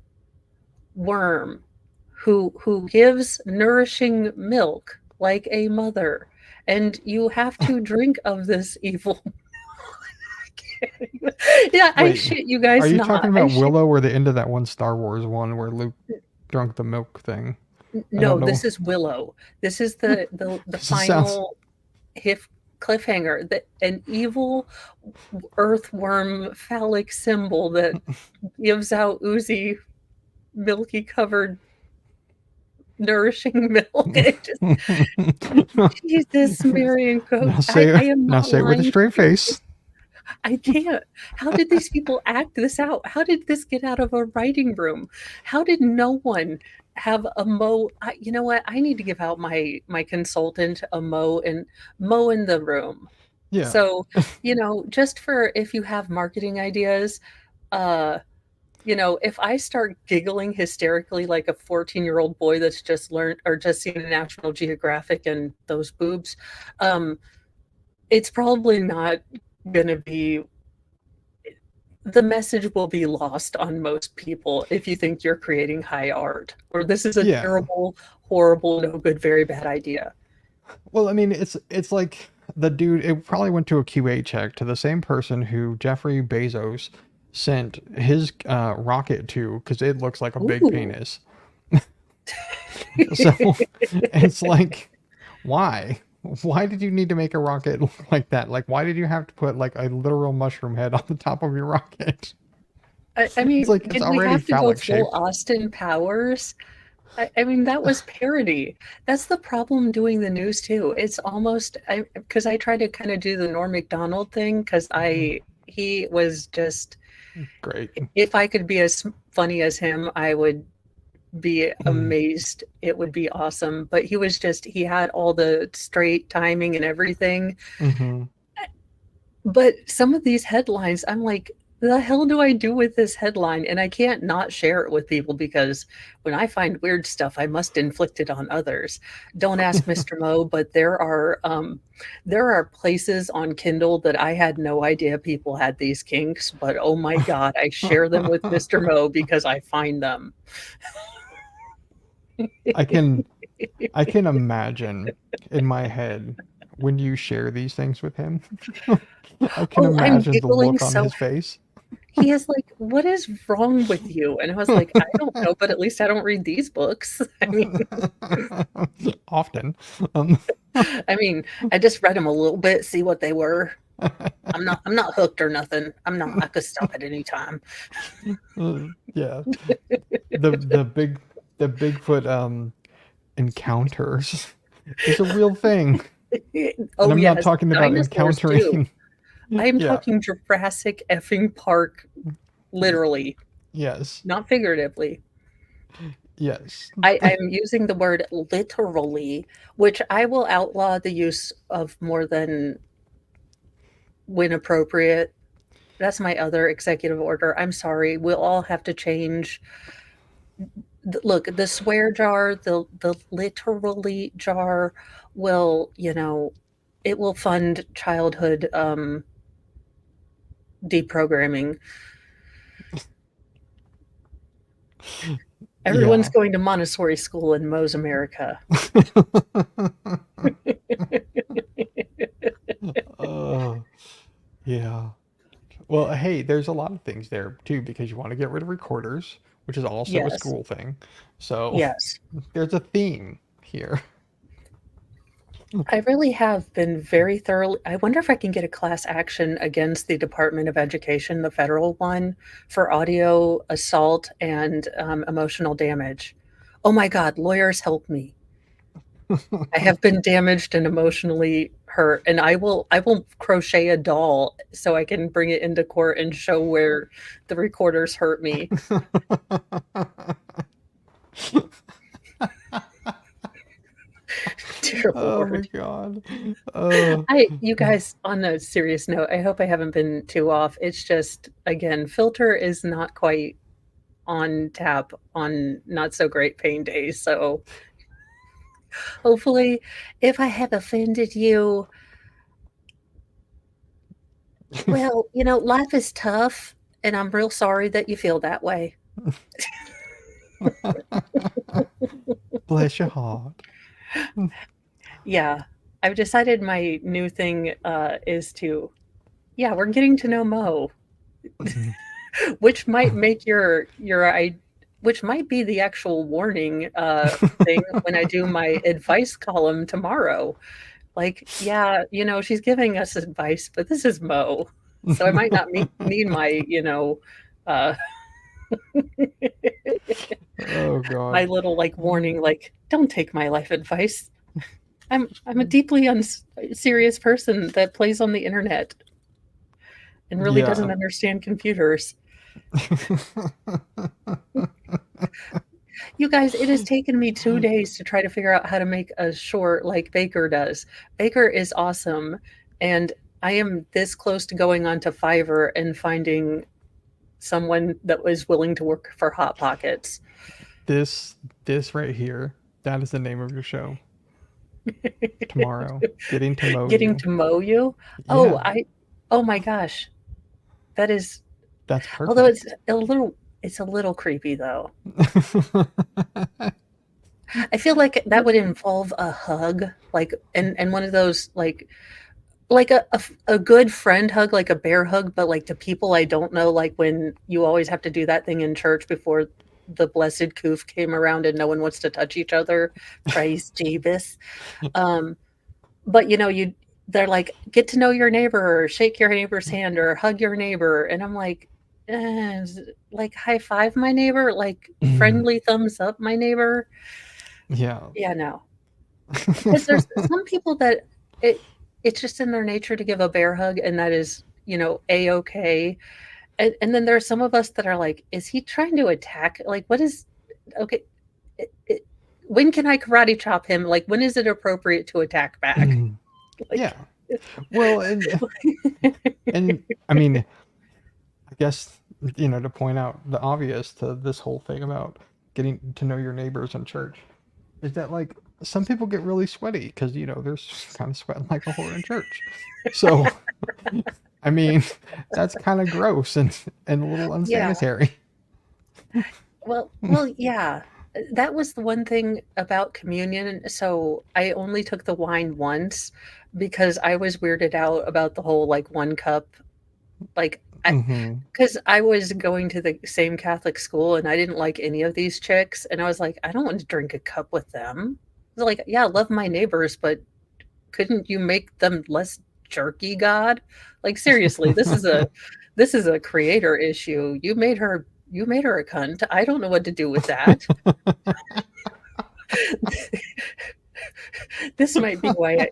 worm who gives nourishing milk like a mother, and you have to drink of this evil. Yeah, I Wait, shit you guys Are you not. talking I about shit- Willow or the end of that one Star Wars one where Luke drunk the milk thing? No, don't this know. is Willow. This is the This final cliffhanger, that an evil earthworm phallic symbol that gives out oozy, milky covered, nourishing milk. It just, Jesus, Mary and Coke. Now say I am not it with a lying. straight face. I can't. How did these people act this out? How did this get out of a writing room? How did no one have a you know what? I need to give out my consultant a Mo in the room. Yeah. So, just for if you have marketing ideas, if I start giggling hysterically like a 14-year-old boy that's just learned or just seen a National Geographic and those boobs, it's probably not going to be, the message will be lost on most people if you think you're creating high art, or this is a Yeah. terrible, horrible, no good, very bad idea. Well, I mean, it's like the dude. It probably went to a QA check to the same person who Jeffrey Bezos sent his rocket to, because it looks like a big Ooh. penis. So it's like, why? Why did you need to make a rocket look like that? Like, why did you have to put like a literal mushroom head on the top of your rocket? I mean, It's like, it's did we already have to go phallic full shaped. Austin Powers? I mean, that was parody. That's the problem doing the news too. It's almost, because I try to kind of do the Norm Macdonald thing, because he was just, Great. if I could be as funny as him, I would be amazed. It would be awesome. But he had all the straight timing and everything. Mm-hmm. But some of these headlines, I'm like, the hell do I do with this headline? And I can't not share it with people, because when I find weird stuff, I must inflict it on others. Don't ask Mr. Mo, but there are places on Kindle that I had no idea people had these kinks, but oh my God, I share them with Mr. Mo because I find them. I can imagine in my head when you share these things with him. I can I'm imagine the giggling look on so his face. He is like, what is wrong with you? And I was like, I don't know, but at least I don't read these books. I Often. mean, I just read them a little bit, see what they were. I'm not hooked or nothing. I could stop at any time. Yeah. The Bigfoot encounters It's a real thing. And Oh I'm not yes, talking about dinosaurs too. encountering. I'm Yeah. talking Jurassic effing Park, literally, Yes. not figuratively. Yes. I'm using the word literally, which I will outlaw the use of more than when appropriate. That's my other executive order. I'm sorry. We'll all have to change. Look, the swear jar, the literally jar will, it will fund childhood deprogramming. Everyone's Yeah. going to Montessori school in Moe's America. Oh, yeah. Well, hey, there's a lot of things there too because you want to get rid of recorders, which is also a Yes. school thing. So Yes. there's a theme here. I really have been very thoroughly. I wonder if I can get a class action against the Department of Education, the federal one, for audio assault and emotional damage. Oh my God, lawyers help me. I have been damaged and emotionally hurt, and I will crochet a doll so I can bring it into court and show where the recorders hurt me. Dear Oh my Lord. God. You guys, on a serious note, I hope I haven't been too off. It's just, again, filter is not quite on tap on not so great pain days. So hopefully, if I have offended you, well, life is tough, and I'm real sorry that you feel that way. Bless your heart. Yeah, I've decided my new thing is to, yeah, we're getting to know Mo, which might make which might be the actual warning thing when I do my advice column tomorrow. Like, yeah, she's giving us advice, but this is Mo, so I might not need my, uh, Oh my God. little warning, don't take my life advice. I'm a deeply serious person that plays on the internet and really Yeah. doesn't understand computers. You guys, it has taken me 2 days to try to figure out how to make a short like Baker does. Baker is awesome, and I am this close to going onto Fiverr and finding someone that was willing to work for Hot Pockets. This right here, that is the name of your show. Tomorrow. Getting to Mow Getting You. to mow you? Yeah. Oh my gosh. That is, That's perfect. although it's a little creepy though. I feel like that would involve a hug, and one of those like a good friend hug, like a bear hug, but like to people I don't know, like when you always have to do that thing in church before the blessed coof came around and no one wants to touch each other. Praise Jeebus. But they're like, get to know your neighbor, or shake your neighbor's hand, or hug your neighbor, and I'm like, like high five my neighbor, like friendly thumbs up my neighbor. Yeah. Yeah, no. Because there's some people that it's just in their nature to give a bear hug, and that is, a-okay. And then there are some of us that are like, is he trying to attack? Like, what is, okay, when can I karate chop him? Like, when is it appropriate to attack back? Yeah. Well, and I mean, I guess, to point out the obvious to this whole thing about getting to know your neighbors in church is that like some people get really sweaty because they're kind of sweating like a whore in church. So I mean, that's kind of gross and a little unsanitary. Well, yeah. That was the one thing about communion. So I only took the wine once because I was weirded out about the whole like one cup, like because I was going to the same Catholic school and I didn't like any of these chicks, and I was like, I don't want to drink a cup with them. I was like, yeah, I love my neighbors, but couldn't you make them less jerky, God? Like seriously, this is a creator issue. You made her a cunt. I don't know what to do with that. This might be why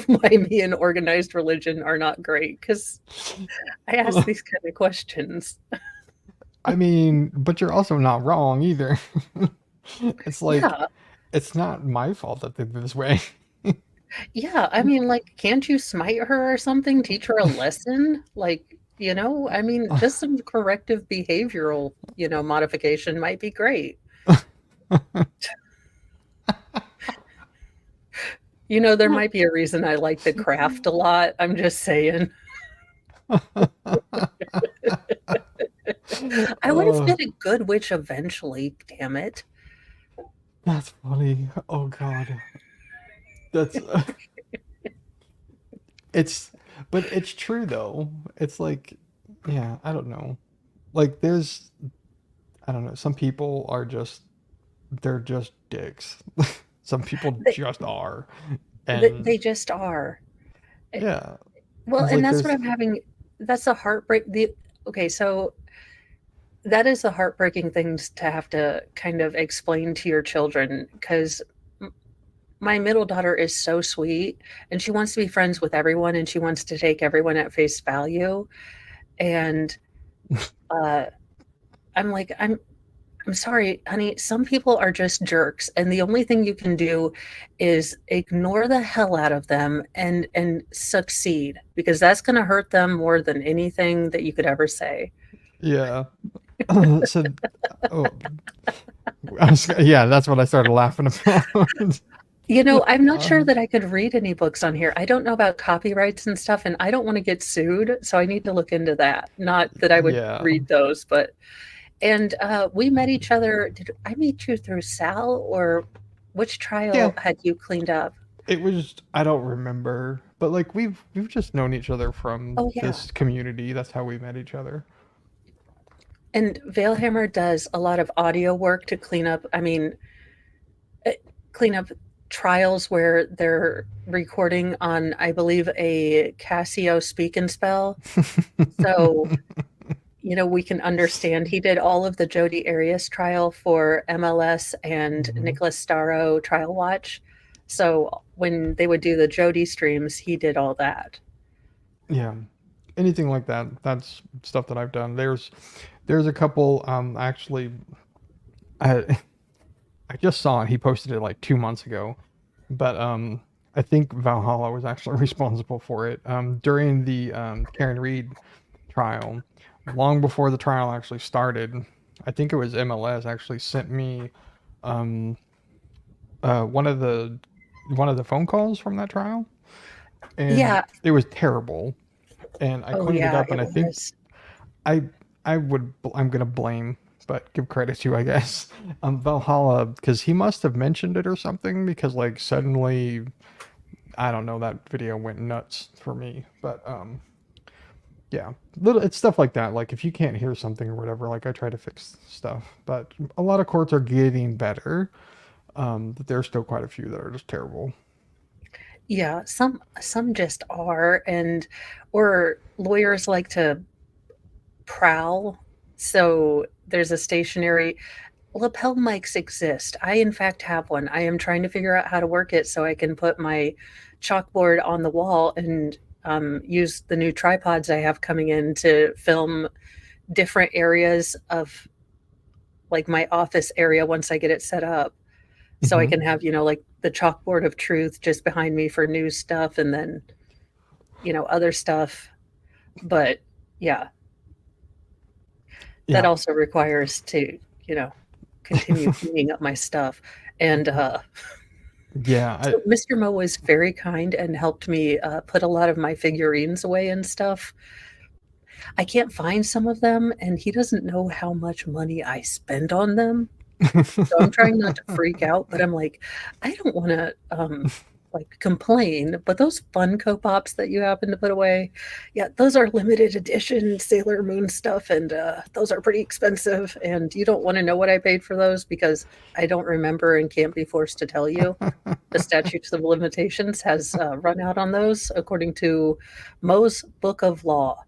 why me and organized religion are not great, because I ask these kind of questions. I mean, but you're also not wrong either. It's like, Yeah, it's not my fault that they're this way. yeah. I mean, like, can't you smite her or something? Teach her a lesson? Like, I mean, just some corrective behavioral, modification might be great. There might be a reason I like the craft a lot. I'm just saying. I would have Oh, been a good witch eventually, damn it. that's funny. Oh God. That's it's but it's true though. It's like, yeah, I don't know. Like I don't know, some people are just they're just dicks. Some people They, just are. And they just are. Eh, yeah, Well, it's and like that's what there's I'm having. That's a heartbreak. Okay, so that is a heartbreaking thing to have to kind of explain to your children, because my middle daughter is so sweet and she wants to be friends with everyone and she wants to take everyone at face value. And uh, I'm like, I'm sorry, honey. Some people are just jerks, and the only thing you can do is ignore the hell out of them and succeed, because that's going to hurt them more than anything that you could ever say. yeah. So oh, yeah, that's what I started laughing about. I'm not sure Um, that I could read any books on here. I don't know about copyrights and stuff, and I don't want to get sued, so I need to look into that. Not that I would yeah. read those, but we met each other. Did I meet you through Sal, or which Yeah, trial had you cleaned up? it was I don't remember, but like we've just known each other from Oh yeah. this community. That's how we met each other. And Veilhammer does a lot of audio work to clean up. I mean, clean up trials where they're recording on, I believe, a Casio speak and spell. So, we can understand. He did all of the Jodi Arias trial for MLS and Mhm. Nicholas Starro Trial Watch. So when they would do the Jodi streams, he did all that. Yeah. Anything like that. That's stuff that I've done. There's a couple actually I I just saw it. He posted it like 2 months ago. But I think Valhalla was actually responsible for it. During the Karen Reed trial, long before the trial actually started, I think it was MLS actually sent me um one of the phone calls from that trial, and Yeah. it was terrible. And I Oh cleaned it yeah, up, and it I think was. I I'm gonna blame, but give credit to, I guess, Valhalla, because he must have mentioned it or something, because like suddenly I don't know, that video went nuts for me. But yeah, it's stuff like that. Like if you can't hear something or whatever, like I try to fix stuff. But a lot of courts are getting better. But there's still quite a few that are just terrible. Yeah, some just are, or lawyers like to prowl. So there's a stationary lapel mics exist. I in fact have one. I am trying to figure out how to work it so I can put my chalkboard on the wall and use the new tripods I have coming in to film different areas of, like, my office area once I get it set up. So I Hmm. can have, like the chalkboard of truth just behind me for news stuff, and then, other stuff. But yeah, that Yeah. also requires to, continue cleaning up my stuff. And Yeah. so Mr. Mo was very kind and helped me put a lot of my figurines away and stuff. I can't find some of them, and he doesn't know how much money I spend on them. So I'm trying not to freak out, but I'm like, I don't want to like complain, but those Funko Pops that you happen to put away, yeah, those are limited edition Sailor Moon stuff, and those are pretty expensive. And you don't want to know what I paid for those, because I don't remember and can't be forced to tell you. The statutes of limitations has run out on those, according to Mo's Book of Law.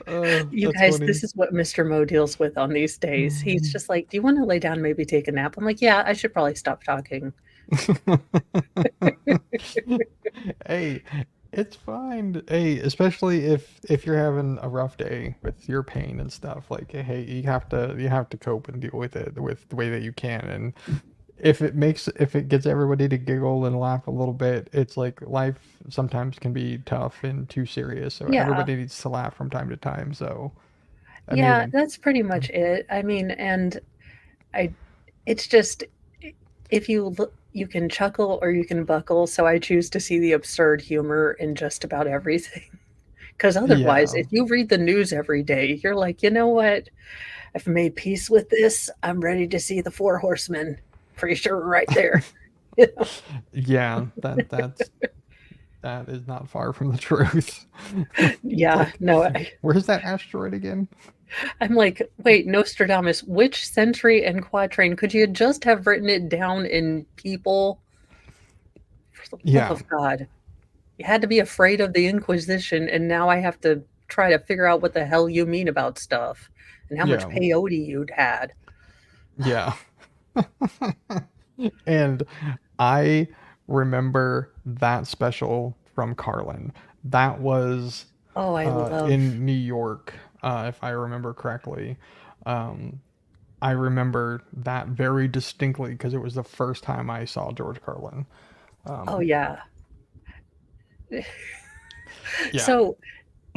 Uh, You That's guys, funny. this is what Mr. Mo deals with on these days. He's just like, "Do you wanna lay down, maybe take a nap?" I'm like, "Yeah, I should probably stop talking." Hey, it's fine. Hey, especially if you're having a rough day with your pain and stuff, like hey, you have to cope and deal with it with the way that you can. And if it gets everybody to giggle and laugh a little bit, it's like life sometimes can be tough and too serious. So Yeah. everybody needs to laugh from time to time. So I Yeah, mean, that's pretty much it. I mean, and I it's just if you look, you can chuckle or you can buckle, so I choose to see the absurd humor in just about everything. Because otherwise, yeah. if you read the news every day, you're like, "You know what? I've made peace with this. I'm ready to see the Four Horsemen." Pretty sure right there. You know? Yeah, that is not far from the truth. It's Yeah, like, no, where's that asteroid again? I'm like, "Wait, Nostradamus, which century and quatrain could you just have written it down in people? For the love Yeah, of God." You had to be afraid of the Inquisition, and now I have to try to figure out what the hell you mean about stuff and how much yeah, peyote you'd had. yeah. And I remember that special from Carlin. That was Oh, I love in New York, if I remember correctly. Um, I remember that very distinctly because it was the first time I saw George Carlin. oh, Um, yeah. yeah. So,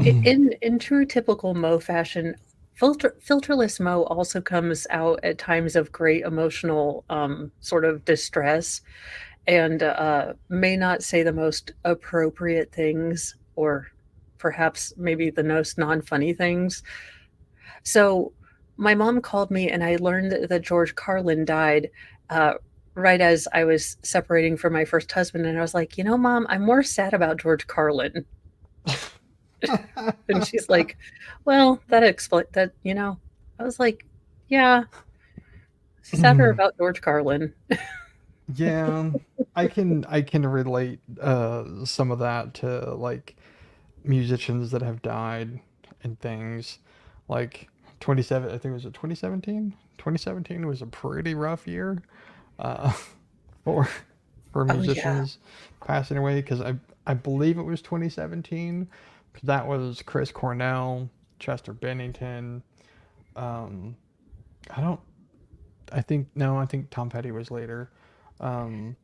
in true typical Mo fashion, filterless Mo also comes out at times of great emotional, sort of distress and, may not say the most appropriate things or perhaps maybe the most non-funny things. So my mom called me and I learned that George Carlin died uh, right as I was separating from my first husband. And I was like, you know, Mom, I'm more sad about George Carlin. And she's like, well, that explains that, you know. I was like, yeah, sadder about George Carlin. Yeah, I can relate some of that to like musicians that have died and things like 27 I think it was 2017. 2017 was a pretty rough year uh for Oh, yeah. musicians passing away because I believe it was 2017 because that was Chris Cornell, Chester Bennington. um I don't I think no I think Tom Petty was later. um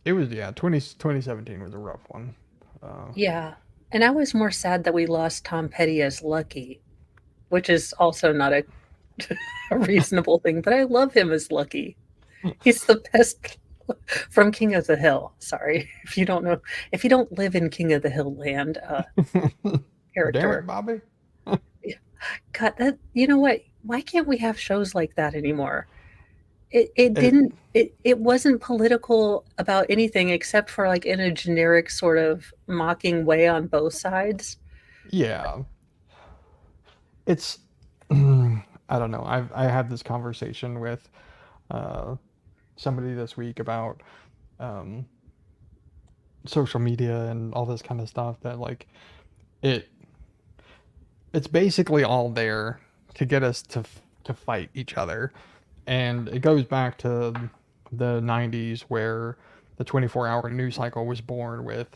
it was, yeah, 2017 was a rough one. uh Yeah. And I was more sad that we lost Tom Petty as Lucky, which is also not a reasonable thing, but I love him as Lucky. He's the best from King of the Hill. Sorry, if you don't live in King of the Hill land, Damn it, character. Bobby. Yeah. God, that you know what? Why can't we have shows like that anymore? It It, didn't it wasn't political about anything except for like in a generic sort of mocking way on both sides. yeah, it's I don't know. I had this conversation with uh, somebody this week about um, social media and all this kind of stuff that like it it's basically all there to get us to fight each other. And it goes back to the 90s where the 24-hour news cycle was born with,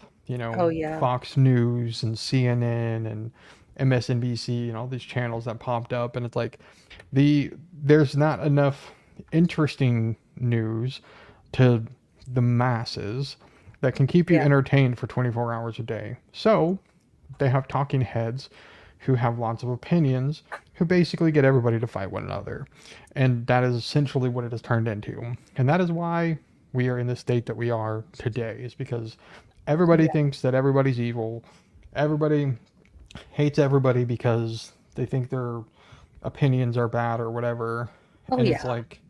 Oh yeah. Fox News and CNN and MSNBC and all these channels that popped up. And it's like there's not enough interesting news to the masses that can keep you Yeah. entertained for 24 hours a day. So they have talking heads who have lots of opinions who basically get everybody to fight one another. And that is essentially what it has turned into. And that is why we are in the state that we are today, is because everybody Yeah. thinks that everybody's evil. Everybody hates everybody because they think their opinions are bad or whatever. Oh And it's yeah. like,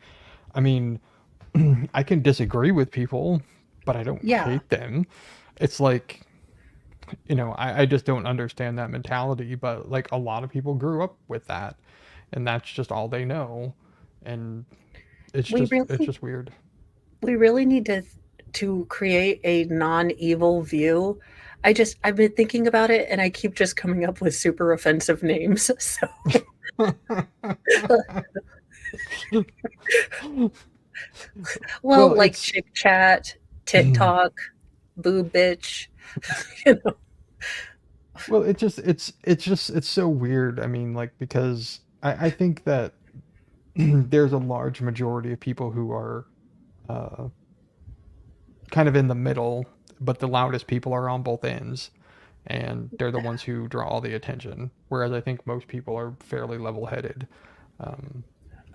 I mean, I can disagree with people, but I don't Yeah. hate them. It's like, I just don't understand that mentality, but like a lot of people grew up with that and that's just all they know. And it's We just it's really just weird. we really need to create a non-evil view I've been thinking about it, and I keep just coming up with super offensive names. So, well, Well, like it's Chick Chat, TikTok, Boo Bitch, you know. well, it's so weird. I mean, like because I think that there's a large majority of people who are uh, kind of in the middle, but the loudest people are on both ends, and they're the ones who draw all the attention. Whereas I think most people are fairly level-headed. Um,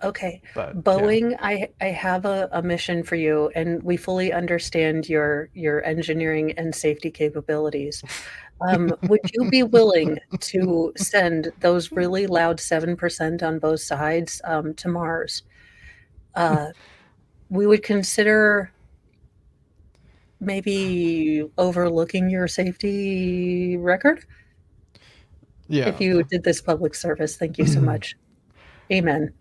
Okay, but yeah, Boeing, I have a mission for you, and we fully understand your engineering and safety capabilities. Would you be willing to send those really loud 7% on both sides to Mars? Uh, we would consider maybe overlooking your safety record if yeah. you did this public service. Thank you so much. Amen.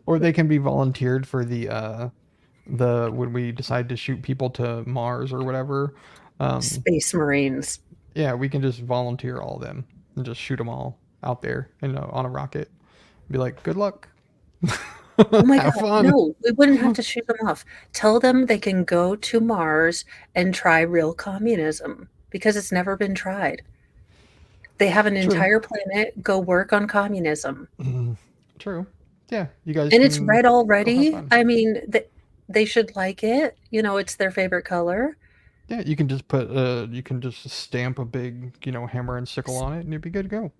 Or they can be volunteered for the when we decide to shoot people to Mars or whatever. Space Marines. Yeah, we can just volunteer all of them and just shoot them all out there, on a rocket. Be like, good luck. Oh my Have God, fun. no, we wouldn't have to shoot them off. Tell them they can go to Mars and try real communism because it's never been tried. They have an True. entire planet, go work on communism. True. Yeah, you guys And it's can red go have already. fun. I mean, they should like it. You know, it's their favorite color. Yeah, you can just stamp a big, hammer and sickle on it and you'd be good to go.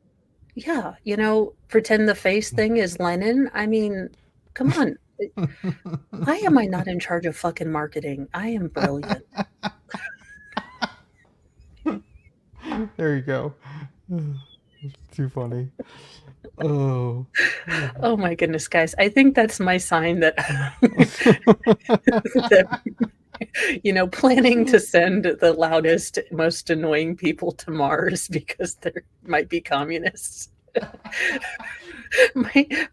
Yeah, you know, pretend the face thing is Lenin. I mean, come on. Why am I not in charge of fucking marketing? I am brilliant. There you go. Too funny. Oh. Oh my goodness, guys. I think that's my sign that that planning to send the loudest, most annoying people to Mars because there might be communists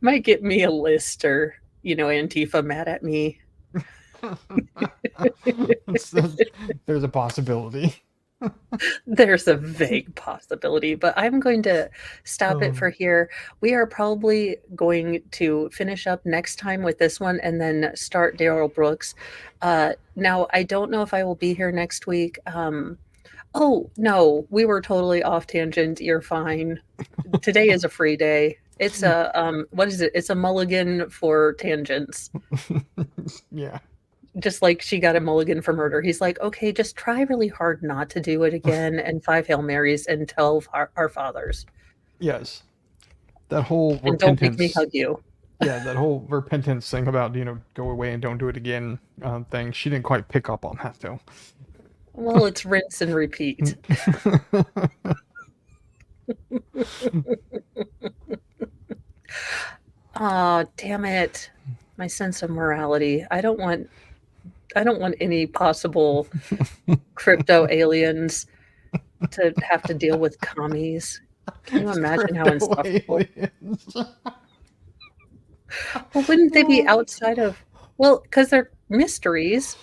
might get me a list or, Antifa mad at me. There's a possibility. There's a vague possibility, but I'm going to stop it for here. We are probably going to finish up next time with this one and then start Daryl Brooks. Now, I don't know if I will be here next week. Oh, no, we were totally off tangent. You're fine. Today is a free day. It's what is it? It's a mulligan for tangents. Yeah. Just like she got a mulligan for murder. He's like, okay, just try really hard not to do it again, and 5 Hail Marys and 12 our fathers. Yes. That whole And don't make me repentance. hug you. Yeah, that whole repentance thing about, go away and don't do it again thing. She didn't quite pick up on that, though. Well, it's rinse and repeat. Oh, damn it. My sense of morality. I don't want any possible crypto aliens to have to deal with commies. Can you imagine how insufferable? Aliens. Well, wouldn't they be outside of? Well, because they're mysteries.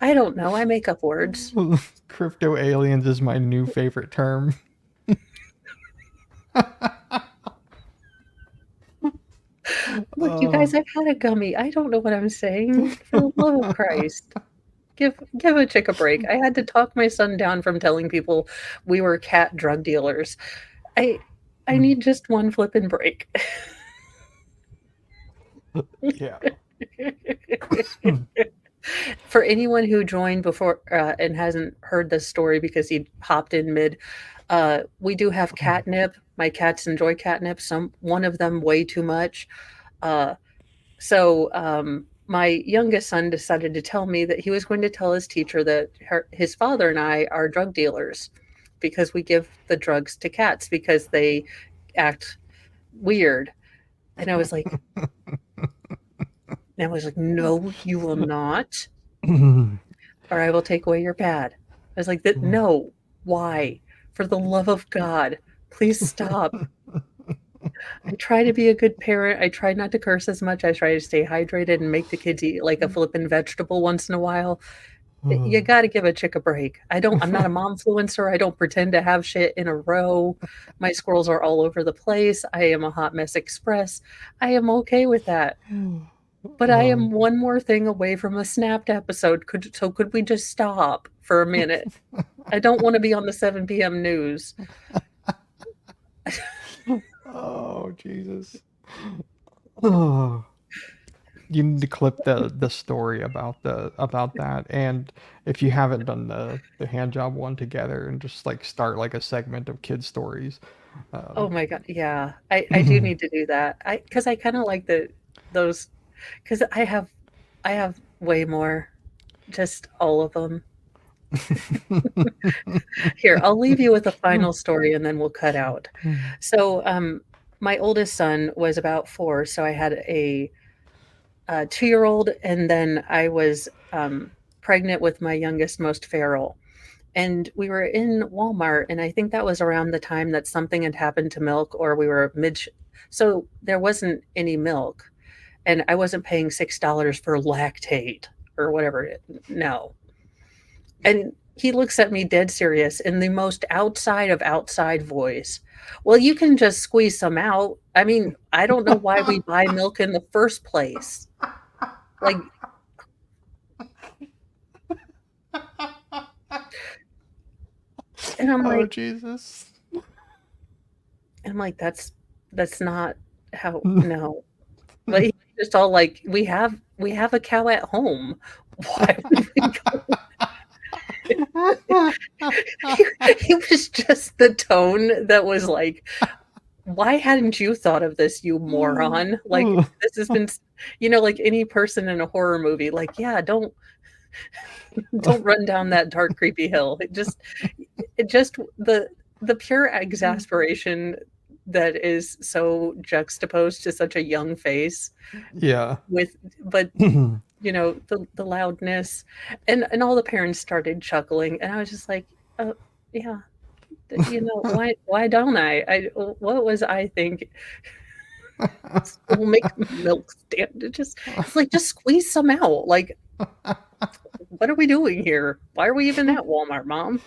I don't know. I make up words. Crypto aliens is my new favorite term. Look, you guys, I've had a gummy. I don't know what I'm saying. For the love of Christ. Give a chick a break. I had to talk my son down from telling people we were cat drug dealers. I need just one flippin' break. Yeah. For anyone who joined before and hasn't heard this story because he hopped in mid, we do have catnip. My cats enjoy catnip. One of them way too much. So my youngest son decided to tell me that he was going to tell his teacher that his father and I are drug dealers because we give the drugs to cats because they act weird. And I was like, no, you will not, or I will take away your pad. I was like, no, why? For the love of God, please stop. I try to be a good parent. I try not to curse as much. I try to stay hydrated and make the kids eat like a flippin' vegetable once in a while. You got to give a chick a break. I'm not a momfluencer. I don't pretend to have shit in a row. My squirrels are all over the place. I am a hot mess express. I am okay with that. But I am one more thing away from a snapped episode. Could we just stop for a minute? I don't want to be on the 7 p.m. news. Oh, Jesus. Oh. You need to clip the story about that, and if you haven't done the hand job one together, and just like start like a segment of kid stories. Oh my God. Yeah. I do need to do that. Because I kind of like those, because I have way more, just all of them. Here, I'll leave you with a final story and then we'll cut out. So, my oldest son was about 4, so I had a 2-year-old, and then I was pregnant with my youngest, most feral. And we were in Walmart, and I think that was around the time that something had happened to milk, or we were so there wasn't any milk, and I wasn't paying $6 for lactate or whatever. No. And he looks at me dead serious in the most outside of outside voice. Well, you can just squeeze some out. I mean, I don't know why we buy milk in the first place. Like, and I'm Oh, like, Jesus. that's not how, no. But he's just all like, we have a cow at home. Why would we go? He was just the tone that was like, why hadn't you thought of this, you moron? Like, this has been, like any person in a horror movie, like, yeah, don't run down that dark, creepy hill. It just the pure exasperation that is so juxtaposed to such a young face. Yeah. But the loudness, and all the parents started chuckling, and I was just like, oh yeah, why don't what was I thinking? We'll make milk stand. It's like, just squeeze some out. Like, what are we doing here? Why are we even at Walmart, Mom?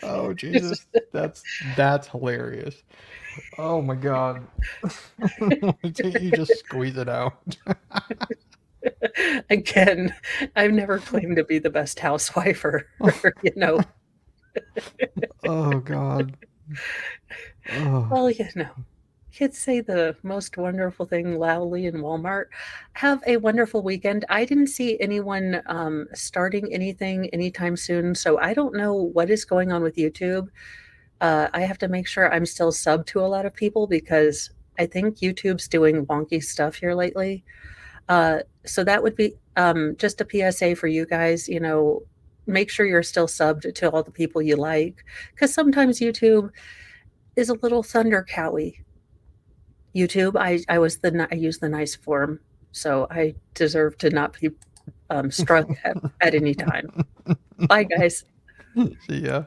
Oh, Jesus. That's hilarious. Oh my God. You just squeeze it out. Again, I've never claimed to be the best housewife or Oh God. Oh. Well, kids say the most wonderful thing loudly in Walmart. Have a wonderful weekend. I didn't see anyone starting anything anytime soon, so I don't know what is going on with YouTube. I have to make sure I'm still subbed to a lot of people, because I think YouTube's doing wonky stuff here lately. So that would be just a PSA for you guys. Make sure you're still subbed to all the people you like, because sometimes YouTube is a little thunder cowy. YouTube, I use the nice form, so I deserve to not be struck at any time. Bye, guys. See ya.